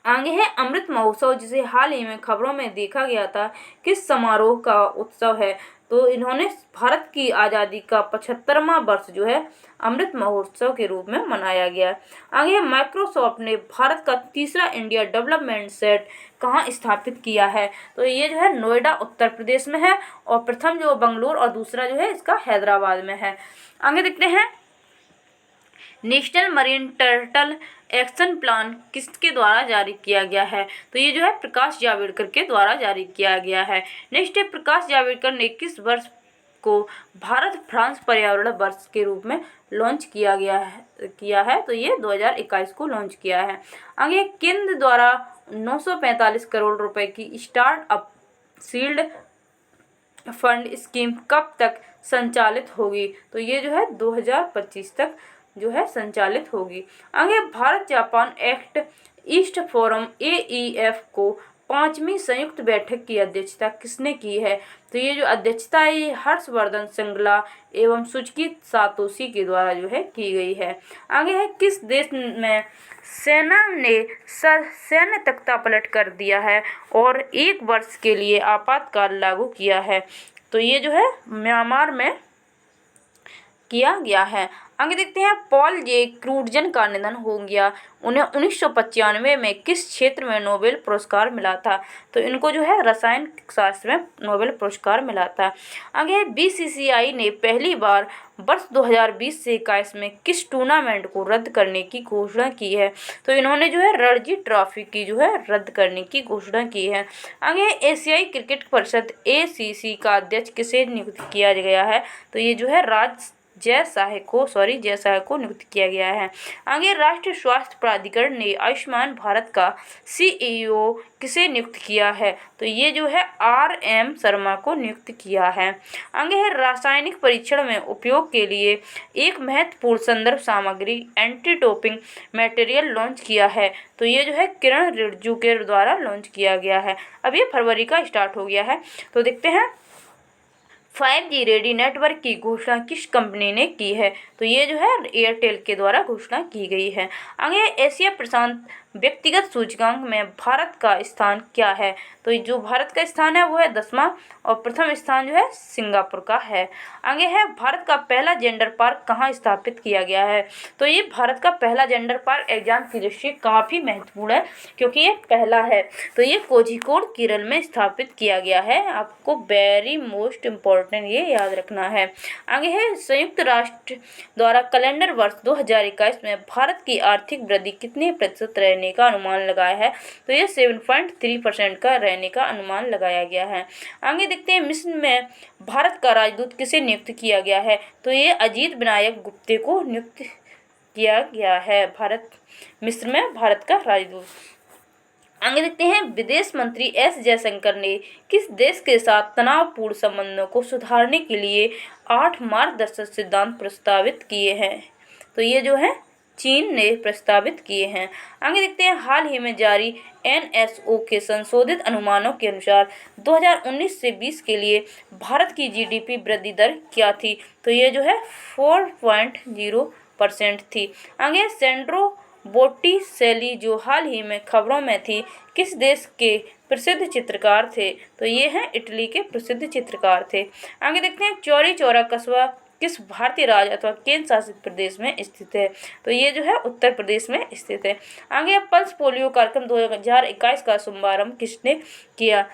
आगे है अमृत महोत्सव जिसे हाल ही में खबरों में देखा गया था किस समारोह का उत्सव है? तो इन्होंने भारत की आज़ादी का 75वां वर्ष जो है अमृत महोत्सव के रूप में मनाया गया। आगे माइक्रोसॉफ्ट ने भारत का तीसरा इंडिया डेवलपमेंट सेट कहाँ स्थापित किया है? तो ये जो है नोएडा उत्तर प्रदेश में है और प्रथम जो बंगलुरु और दूसरा जो है इसका हैदराबाद में है। आगे देखते हैं national marine turtle action plan किसके द्वारा जारी किया गया है? तो ये जो है प्रकाश जावड़ेकर के द्वारा जारी किया गया है। नेक्स्ट है प्रकाश जावड़ेकर ने किस वर्ष को भारत फ्रांस पर्यावरण वर्ष के रूप में लॉन्च किया है? तो ये 2021 को लॉन्च किया है। आगे केंद्र द्वारा 945 करोड़ रुपए की स्टार्टअप सील्ड फंड स्कीम कब तक संचालित होगी? तो ये जो है 2025 तक जो है संचालित होगी। आगे Bharat Japan act east forum AEF को 5वीं संयुक्त बैठक की अध्यक्षता किसने की है? तो ये जो अध्यक्षता है ये हर्षवर्धन श्रृंगला एवं सुजुकी सातोशी के द्वारा जो है की गई है। आगे है किस देश में सेना ने सैन्य तख्ता पलट कर दिया है और 1 वर्ष के लिए आपातकाल लागू किया है? तो ये जो है म्यांमार में किया गया है। आगे देखते हैं पॉल जे क्रूटजन का निधन हो गया। उन्हें 1995 में किस क्षेत्र में नोबेल पुरस्कार मिला था? तो इनको जो है रसायन शास्त्र में नोबेल पुरस्कार मिला था। आगे BCCI ने पहली बार वर्ष 2020 से 21 में किस टूर्नामेंट को रद्द करने की घोषणा की है? तो इन्होंने जो है रणजी ट्रॉफी की जो है रद्द करने की घोषणा की है। आगे एशियाई क्रिकेट परिषद ACC का अध्यक्ष किसे नियुक्त किया गया है? तो ये जो है जय शाह को नियुक्त किया गया है। आगे राष्ट्रीय स्वास्थ्य प्राधिकरण ने आयुष्मान भारत का CEO किसे नियुक्त किया है? तो ये जो है RM शर्मा को नियुक्त किया है। आगे है रासायनिक परीक्षण में उपयोग के लिए एक महत्वपूर्ण संदर्भ सामग्री एंटी डोपिंग मटेरियल लॉन्च किया है। तो ये जो है किरण रिजिजू के द्वारा लॉन्च किया गया है। अब ये फरवरी का स्टार्ट हो गया है। तो देखते हैं 5G रेडी नेटवर्क की घोषणा किस कंपनी ने की है? तो ये जो है एयरटेल के द्वारा घोषणा की गई है। आगे एशिया प्रशांत व्यक्तिगत सूचकांक में भारत का स्थान क्या है? तो जो भारत का स्थान है वो है 10वां और प्रथम स्थान जो है सिंगापुर का है। आगे है भारत का पहला जेंडर पार्क कहाँ स्थापित किया गया है? तो ये भारत का पहला जेंडर पार्क एग्जाम की दृष्टि काफ़ी महत्वपूर्ण है क्योंकि ये पहला है। तो ये कोझिकोड केरल में स्थापित किया गया है। आपको वेरी मोस्ट इम्पोर्टेंट इम्पोर्टेंट, ये याद रखना है। आगे है संयुक्त राष्ट्र द्वारा कैलेंडर वर्ष 2021 में भारत की आर्थिक वृद्धि कितने प्रतिशत रहने का अनुमान लगाया है, तो ये 7.3% का रहने का अनुमान लगाया गया है। आगे देखते हैं मिस्र में भारत का राजदूत किसे नियुक्त किया गया है, तो ये अजीत विनायक गुप्ते को नियुक्त किया गया है मिस्र में भारत का राजदूत। आगे देखते हैं विदेश मंत्री एस जयशंकर ने किस देश के साथ तनावपूर्ण संबंधों को सुधारने के लिए 8 मार्गदर्शक सिद्धांत प्रस्तावित किए हैं, तो ये जो है चीन ने प्रस्तावित किए हैं। आगे देखते हैं हाल ही में जारी एनएसओ के संशोधित अनुमानों के अनुसार 2019 से 20 के लिए भारत की जीडीपी वृद्धि दर क्या थी, तो ये जो है 4.0% थी। आगे सेंड्रो बोट्टिसेली जो हाल ही में खबरों में थी किस देश के प्रसिद्ध चित्रकार थे, तो ये हैं इटली के प्रसिद्ध चित्रकार थे। आगे देखते हैं चौरी चौरा कस्बा किस भारतीय राज्य अथवा केंद्र शासित प्रदेश में स्थित है, तो ये जो है उत्तर प्रदेश में स्थित है। आगे पल्स पोलियो कार्यक्रम 2021 का शुभारंभ किसने किया,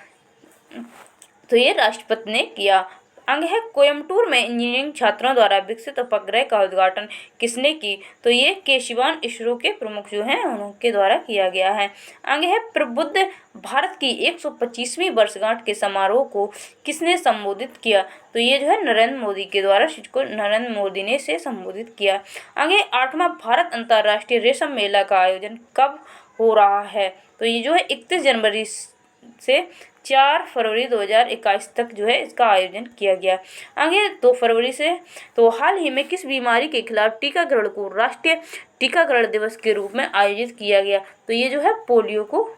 तो ये राष्ट्रपति ने किया। आगे है कोयम्बटूर में इंजीनियरिंग छात्रों द्वारा विकसित उपग्रह का उद्घाटन किसने की, तो ये के शिवान इसरो के प्रमुख जो हैं उनके द्वारा किया गया है। आगे है प्रबुद्ध भारत की 125वीं वर्षगांठ के समारोह को किसने संबोधित किया, तो ये जो है नरेंद्र मोदी के द्वारा, को नरेंद्र मोदी ने इसे संबोधित किया। आगे 8वां भारत अंतर्राष्ट्रीय रेशम मेला का आयोजन कब हो रहा है, तो ये जो है 31 जनवरी से 4 फरवरी 2021 तक जो है इसका आयोजन किया गया। आगे 2 फरवरी से तो हाल ही में किस बीमारी के खिलाफ टीकाकरण को राष्ट्रीय टीकाकरण दिवस के रूप में आयोजित किया गया, तो ये जो है पोलियो को।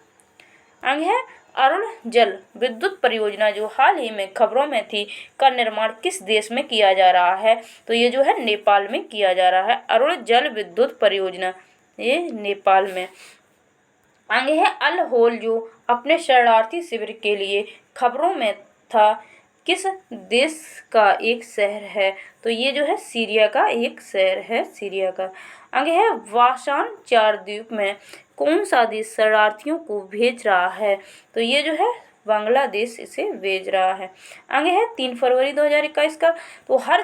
आगे है अरुण जल विद्युत परियोजना जो हाल ही में खबरों में थी का निर्माण किस देश में किया जा रहा है, तो ये जो है नेपाल में किया जा रहा है। अरुण जल विद्युत परियोजना ये नेपाल में। आगे है अल होल जो अपने शरणार्थी शिविर के लिए खबरों में था किस देश का एक शहर है, तो ये जो है सीरिया का एक शहर है, सीरिया का। आगे है वाशान चार द्वीप में कौन सा देश शरणार्थियों को भेज रहा है, तो ये जो है बांग्लादेश इसे भेज रहा है। आगे है 3 फरवरी 2021 का तो हर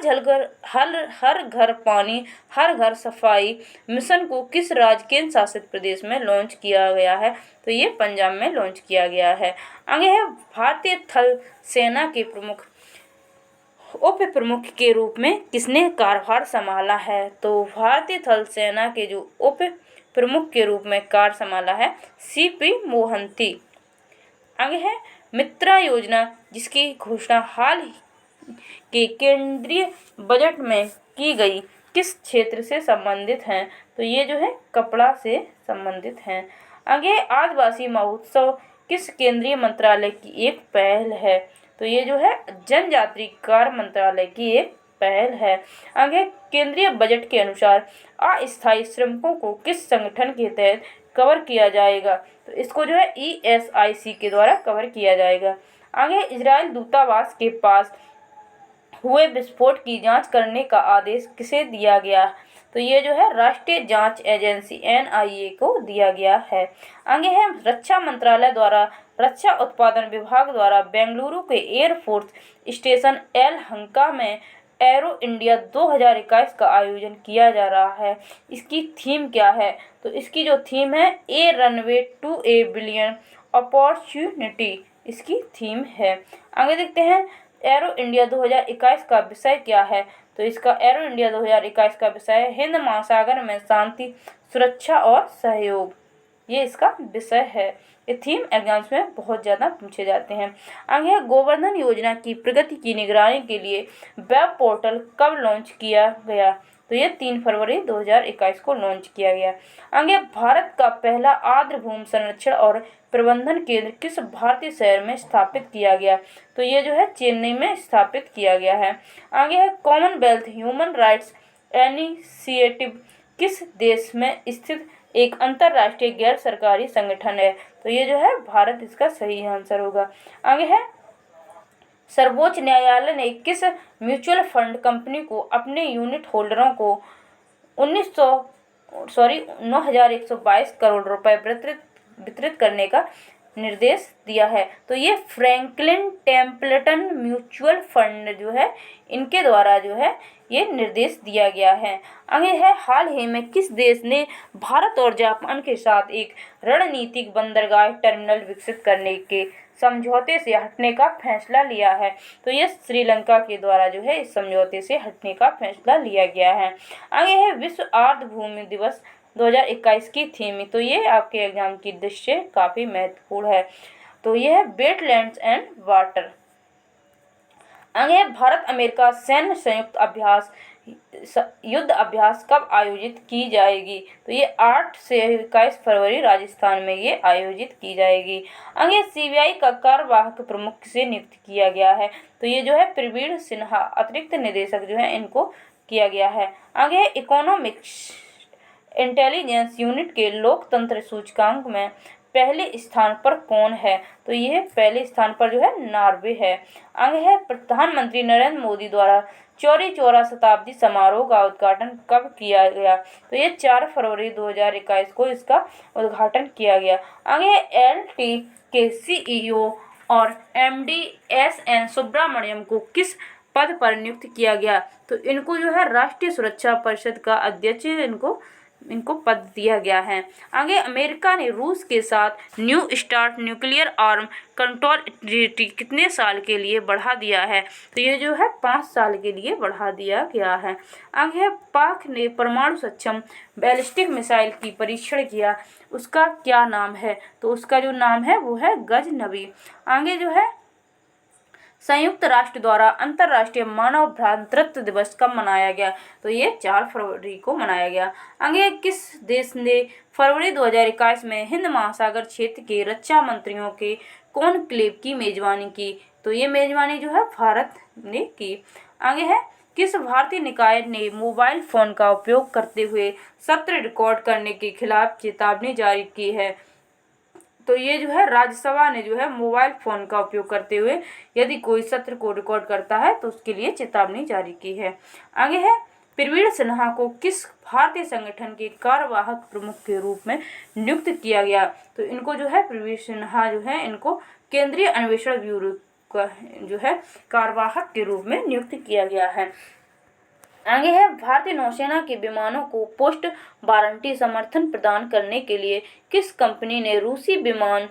घर पानी हर घर सफाई मिशन को किस राज्य केंद्र शासित प्रदेश में लॉन्च किया गया है, तो ये पंजाब में लॉन्च किया गया है। आगे है भारतीय थल सेना के उप प्रमुख के रूप में किसने कार्यभार संभाला है, तो भारतीय थल सेना के जो उप प्रमुख के रूप में कार्य संभाला है सीपी मोहंती। आगे है मित्रा योजना जिसकी घोषणा हाल के केंद्रीय बजट में की गई किस क्षेत्र से संबंधित हैं, तो ये जो है कपड़ा से संबंधित हैं। आगे आदिवासी महोत्सव किस केंद्रीय मंत्रालय की एक पहल है, तो ये जो है जनजातीय कार्य मंत्रालय की एक पहल है। आगे केंद्रीय बजट के अनुसार अस्थायी श्रमिकों को किस संगठन के तहत कवर किया जाएगा, तो इसको जो है ESIC के द्वारा कवर किया जाएगा। आगे इजराइल दूतावास के पास हुए विस्फोट की जांच करने का आदेश किसे दिया गया, तो ये जो है राष्ट्रीय जांच एजेंसी NIA को दिया गया है। आगे है रक्षा मंत्रालय द्वारा रक्षा उत्पादन विभाग द्वारा बेंगलुरु के एयरफोर्स स्टेशन यलहंका में एरो इंडिया 2021 का आयोजन किया जा रहा है। इसकी थीम क्या है, तो इसकी जो थीम है a runway to a billion opportunity इसकी थीम है। आगे देखते हैं एरो इंडिया 2021 का विषय क्या है, तो इसका एरो इंडिया 2021 का विषय है हिंद महासागर में शांति सुरक्षा और सहयोग, ये इसका विषय है। ये थीम एग्जाम्स में बहुत ज़्यादा पूछे जाते हैं। आगे है गोवर्धन योजना की प्रगति की निगरानी के लिए वेब पोर्टल कब लॉन्च किया गया, तो ये 3 फरवरी 2021 को लॉन्च किया गया। आगे भारत का पहला आर्द्र भूमि संरक्षण और प्रबंधन केंद्र किस भारतीय शहर में स्थापित किया गया, तो ये जो है चेन्नई में स्थापित किया गया है। आगे है कॉमनवेल्थ ह्यूमन राइट्स इनिशिएटिव किस देश में स्थित एक अंतर्राष्ट्रीय गैर सरकारी संगठन है, तो ये जो है भारत इसका सही आंसर होगा। आगे है सर्वोच्च न्यायालय ने किस म्यूचुअल फंड कंपनी को अपने यूनिट होल्डरों को 9,122 करोड़ रुपए वितरित करने का निर्देश दिया है। तो ये फ्रैंकलिन टेम्पल्टन म्यूचुअल फंड जो है इनके द्वारा जो है ये निर्देश दिया गया है। आगे है, हाल ही में किस देश ने भारत और जापान के साथ एक रणनीतिक बंदरगाह टर्मिनल विकसित करने के समझौते से हटने का फैसला लिया है? तो ये श्रीलंका के द्वारा जो है इस समझौते से हटने का फैसला लिया गया है। आगे है, विश्व आर्द्रभूमि दिवस 2021 की थीम। तो ये आपके एग्जाम की दृष्टि से काफ़ी महत्वपूर्ण है। तो ये है वेटलैंड्स एंड वाटर। आगे भारत अमेरिका सैन्य संयुक्त अभ्यास युद्ध अभ्यास कब आयोजित की जाएगी? तो ये 8 से 21 फरवरी राजस्थान में ये आयोजित की जाएगी। आगे सीबीआई का कार्यवाहक प्रमुख से नियुक्त किया गया है? तो ये जो है प्रवीण सिन्हा अतिरिक्त निदेशक जो है इनको किया गया है। आगे इकोनॉमिक्स इंटेलिजेंस यूनिट के लोकतंत्र सूचकांक में पहले स्थान पर कौन है? तो ये पहले स्थान पर जो है नॉर्वे है। आगे है, प्रधानमंत्री नरेंद्र मोदी द्वारा चौरी चौरा शताब्दी समारोह का उद्घाटन कब किया गया? तो ये 4 फरवरी 2021 को इसका उद्घाटन किया गया। आगे एलटी के सीईओ और एमडी एसएन सुब्रमण्यम को किस पद पर नियुक्त किया गया? तो इनको जो है राष्ट्रीय सुरक्षा परिषद का अध्यक्ष इनको पद दिया गया है। आगे अमेरिका ने रूस के साथ new start nuclear arm control treaty कितने साल के लिए बढ़ा दिया है? तो ये जो है 5 साल के लिए बढ़ा दिया गया है। आगे है, पाक ने परमाणु सक्षम बैलिस्टिक मिसाइल की परीक्षण किया, उसका क्या नाम है? तो उसका जो नाम है वो है गजनवी। आगे जो है, संयुक्त राष्ट्र द्वारा अंतर्राष्ट्रीय मानव भ्रातृत्व दिवस कब मनाया गया? तो ये 4 फरवरी को मनाया गया। आगे किस देश ने फरवरी 2021 में हिंद महासागर क्षेत्र के रक्षा मंत्रियों के कॉन्क्लेव की मेजबानी की? तो ये मेजबानी जो है भारत ने की। आगे है, किस भारतीय निकाय ने मोबाइल फोन का उपयोग करते हुए सत्र रिकॉर्ड करने के खिलाफ चेतावनी जारी की है? तो ये जो है राज्यसभा ने जो है मोबाइल फ़ोन का उपयोग करते हुए यदि कोई सत्र को रिकॉर्ड करता है तो उसके लिए चेतावनी जारी की है। आगे है, प्रवीण सिन्हा को किस भारतीय संगठन के कार्यवाहक प्रमुख के रूप में नियुक्त किया गया? तो इनको जो है प्रवीण सिन्हा जो है इनको केंद्रीय अन्वेषण ब्यूरो का जो है कार्यवाहक के रूप में नियुक्त किया गया है। आगे है, भारतीय नौसेना के विमानों को पोस्ट वारंटी समर्थन प्रदान करने के लिए किस कंपनी ने रूसी विमान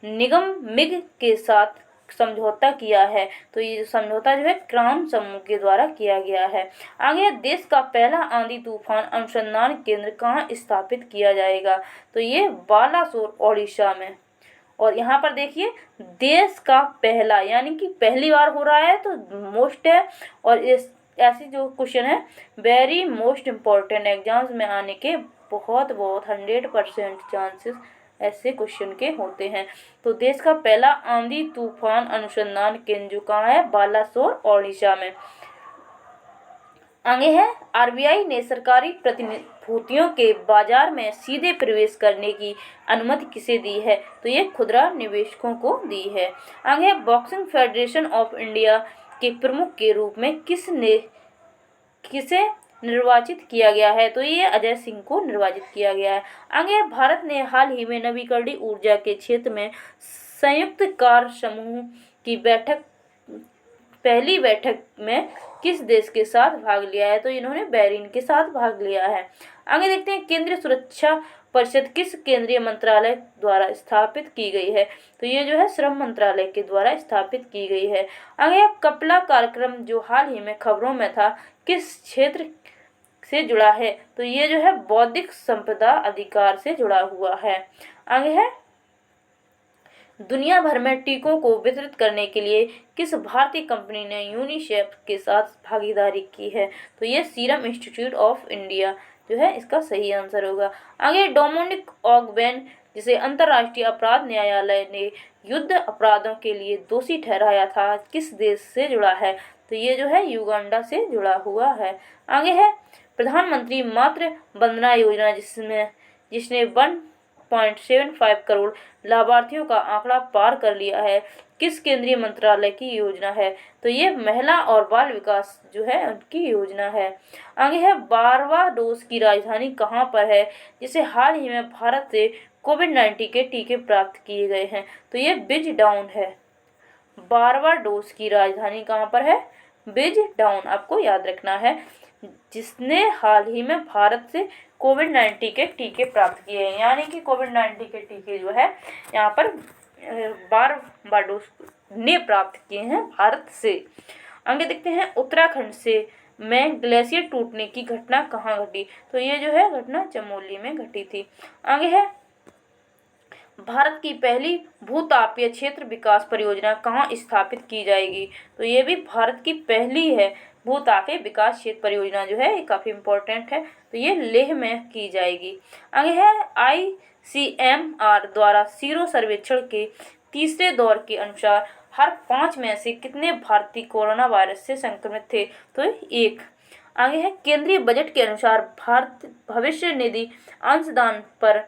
निगम मिग के साथ समझौता किया है? तो ये समझौता जो है क्राउन समूह के द्वारा किया गया है। आगे, देश का पहला आंधी तूफान अनुसंधान केंद्र कहाँ स्थापित किया जाएगा? तो ये बालासोर ओडिशा में। और यहाँ पर देखिए, देश का पहला यानी कि पहली बार हो रहा है तो मोस्ट है, और इस ऐसी जो क्वेश्चन है वेरी मोस्ट इम्पॉर्टेंट एग्जाम्स में आने के बहुत 100% चांसेस ऐसे क्वेश्चन के होते हैं। तो देश का पहला आंधी तूफान अनुसंधान केंद्र कहाँ है? बालासोर ओडिशा में। आगे है, आरबीआई ने सरकारी प्रतिभूतियों के बाजार में सीधे प्रवेश करने की अनुमति किसे दी है? तो ये खुदरा निवेशकों को दी है। आगे, बॉक्सिंग फेडरेशन ऑफ इंडिया के प्रमुख के रूप में किसे निर्वाचित किया गया है? तो ये अजय सिंह को निर्वाचित किया गया है। आगे, भारत ने हाल ही में नवीकरणीय ऊर्जा के क्षेत्र में संयुक्त कार्य समूह की पहली बैठक में किस देश के साथ भाग लिया है? तो इन्होंने बहरीन के साथ भाग लिया है। आगे देखते हैं, केंद्रीय सुरक्षा परिषद किस केंद्रीय मंत्रालय द्वारा स्थापित की गई है? तो ये जो है श्रम मंत्रालय के द्वारा स्थापित की गई है। आगे, कपला कार्यक्रम जो हाल ही में खबरों में था किस क्षेत्र से जुड़ा है? तो ये जो है बौद्धिक संपदा अधिकार से जुड़ा हुआ है। आगे है, दुनिया भर में टीकों को वितरित करने के लिए किस भारतीय कंपनी ने यूनिसेफ के साथ भागीदारी की है? तो ये सीरम इंस्टीट्यूट ऑफ इंडिया जो है इसका सही आंसर होगा। आगे, डोमिनिक ऑगबेन जिसे अंतर्राष्ट्रीय अपराध न्यायालय ने युद्ध अपराधों के लिए दोषी ठहराया था, किस देश से जुड़ा है? तो ये जो है युगांडा से जुड़ा हुआ है। आगे है, प्रधानमंत्री मातृ वंदना योजना जिसने 1.75 करोड़ लाभार्थियों का आंकड़ा पार कर लिया है, किस केंद्रीय मंत्रालय की योजना है? तो ये महिला और बाल विकास जो है उनकी योजना है। आगे है, बारबाडोस की राजधानी कहाँ पर है जिसे हाल ही में भारत से कोविड-19 के टीके प्राप्त किए गए हैं। तो ये बिजडाउन है। बारबाडोस की राजधानी कहाँ पर है? बिजडाउन, आपको याद रखना है, जिसने हाल ही में भारत से कोविड-19 के टीके प्राप्त किए हैं। यानी कि कोविड-19 के टीके जो है यहाँ पर बारबाडोस ने प्राप्त किए हैं भारत से। आगे देखते हैं, उत्तराखंड से में ग्लेशियर टूटने की घटना कहाँ घटी? तो ये जो है घटना चमोली में घटी थी। आगे है, भारत की पहली भूतापीय क्षेत्र विकास परियोजना कहाँ स्थापित की जाएगी? तो ये भी भारत की पहली है भूतापीय विकास क्षेत्र परियोजना जो है, ये काफ़ी इम्पोर्टेंट है। तो ये लेह में की जाएगी। आगे है, ICMR द्वारा सीरो सर्वेक्षण के तीसरे दौर के अनुसार हर 5 में से कितने भारतीय कोरोना वायरस से संक्रमित थे? तो 1। आगे है, केंद्रीय बजट के अनुसार भारत भविष्य निधि अंशदान पर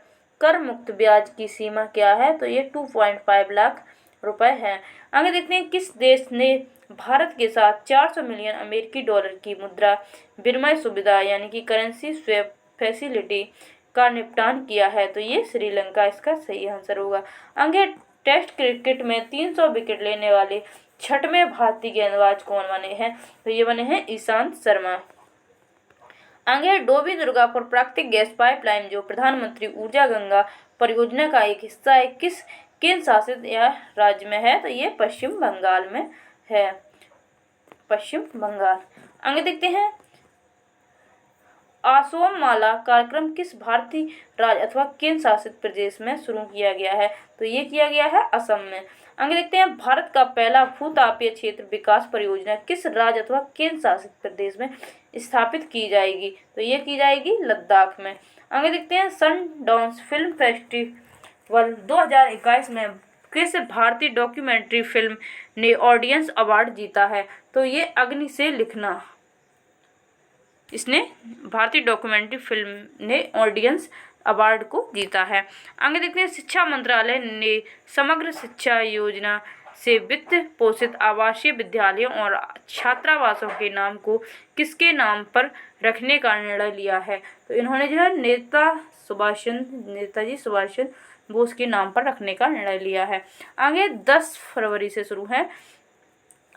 कर मुक्त ब्याज की सीमा क्या है? तो ये 2.5 लाख रुपए है। आगे देखते हैं, किस देश ने भारत के साथ 400 मिलियन अमेरिकी डॉलर की मुद्रा विनिमय सुविधा यानी कि करेंसी स्वैप फैसिलिटी का निपटान किया है? तो ये श्रीलंका इसका सही आंसर होगा। आगे, टेस्ट क्रिकेट में 300 विकेट लेने वाले 6वें भारतीय गेंदबाज कौन बने हैं? तो ये बने हैं ईशांत शर्मा। आगे, डोभी दुर्गापुर प्राकृतिक गैस पाइपलाइन जो प्रधानमंत्री ऊर्जा गंगा परियोजना का एक हिस्सा है, किस केंद्र शासित या राज्य में है? तो ये पश्चिम बंगाल में है, पश्चिम बंगाल। आगे देखते हैं, असोम माला कार्यक्रम किस भारतीय राज्य अथवा केंद्र शासित प्रदेश में शुरू किया गया है? तो ये किया गया है असम में। आगे देखते हैं, भारत का पहला भूतापीय क्षेत्र विकास परियोजना किस राज्य अथवा केंद्र शासित प्रदेश में स्थापित की जाएगी? तो ये की जाएगी लद्दाख में। आगे देखते हैं, सनडाउन फिल्म फेस्टिवल 2021 में किस भारतीय डॉक्यूमेंट्री फिल्म ने ऑडियंस अवार्ड जीता है? तो ये अग्नि से लिखना, इसने भारतीय डॉक्यूमेंट्री फिल्म ने ऑडियंस अवार्ड को जीता है। आगे देखते हैं, शिक्षा मंत्रालय ने समग्र शिक्षा योजना से वित्त पोषित आवासीय विद्यालयों और छात्रावासों के नाम को किसके नाम पर रखने का निर्णय लिया है? तो इन्होंने जो है नेताजी सुभाष चंद्र बोस के नाम पर रखने का निर्णय लिया है। आगे 10 फरवरी से शुरू है,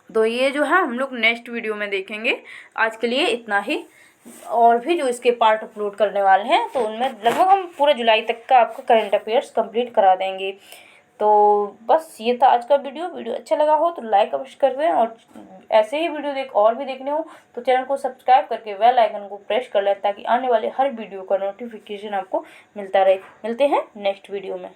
तो ये जो है हम लोग नेक्स्ट वीडियो में देखेंगे। आज के लिए इतना ही, और भी जो इसके पार्ट अपलोड करने वाले हैं तो उनमें लगभग हम पूरे जुलाई तक का आपका करंट अफेयर्स कंप्लीट करा देंगे। तो बस ये था आज का वीडियो अच्छा लगा हो तो लाइक अवश्य कर दें, और ऐसे ही वीडियो और भी देखने हो तो चैनल को सब्सक्राइब करके बेल आइकन को प्रेस कर लें ताकि आने वाले हर वीडियो का नोटिफिकेशन आपको मिलता रहे। मिलते हैं नेक्स्ट वीडियो में।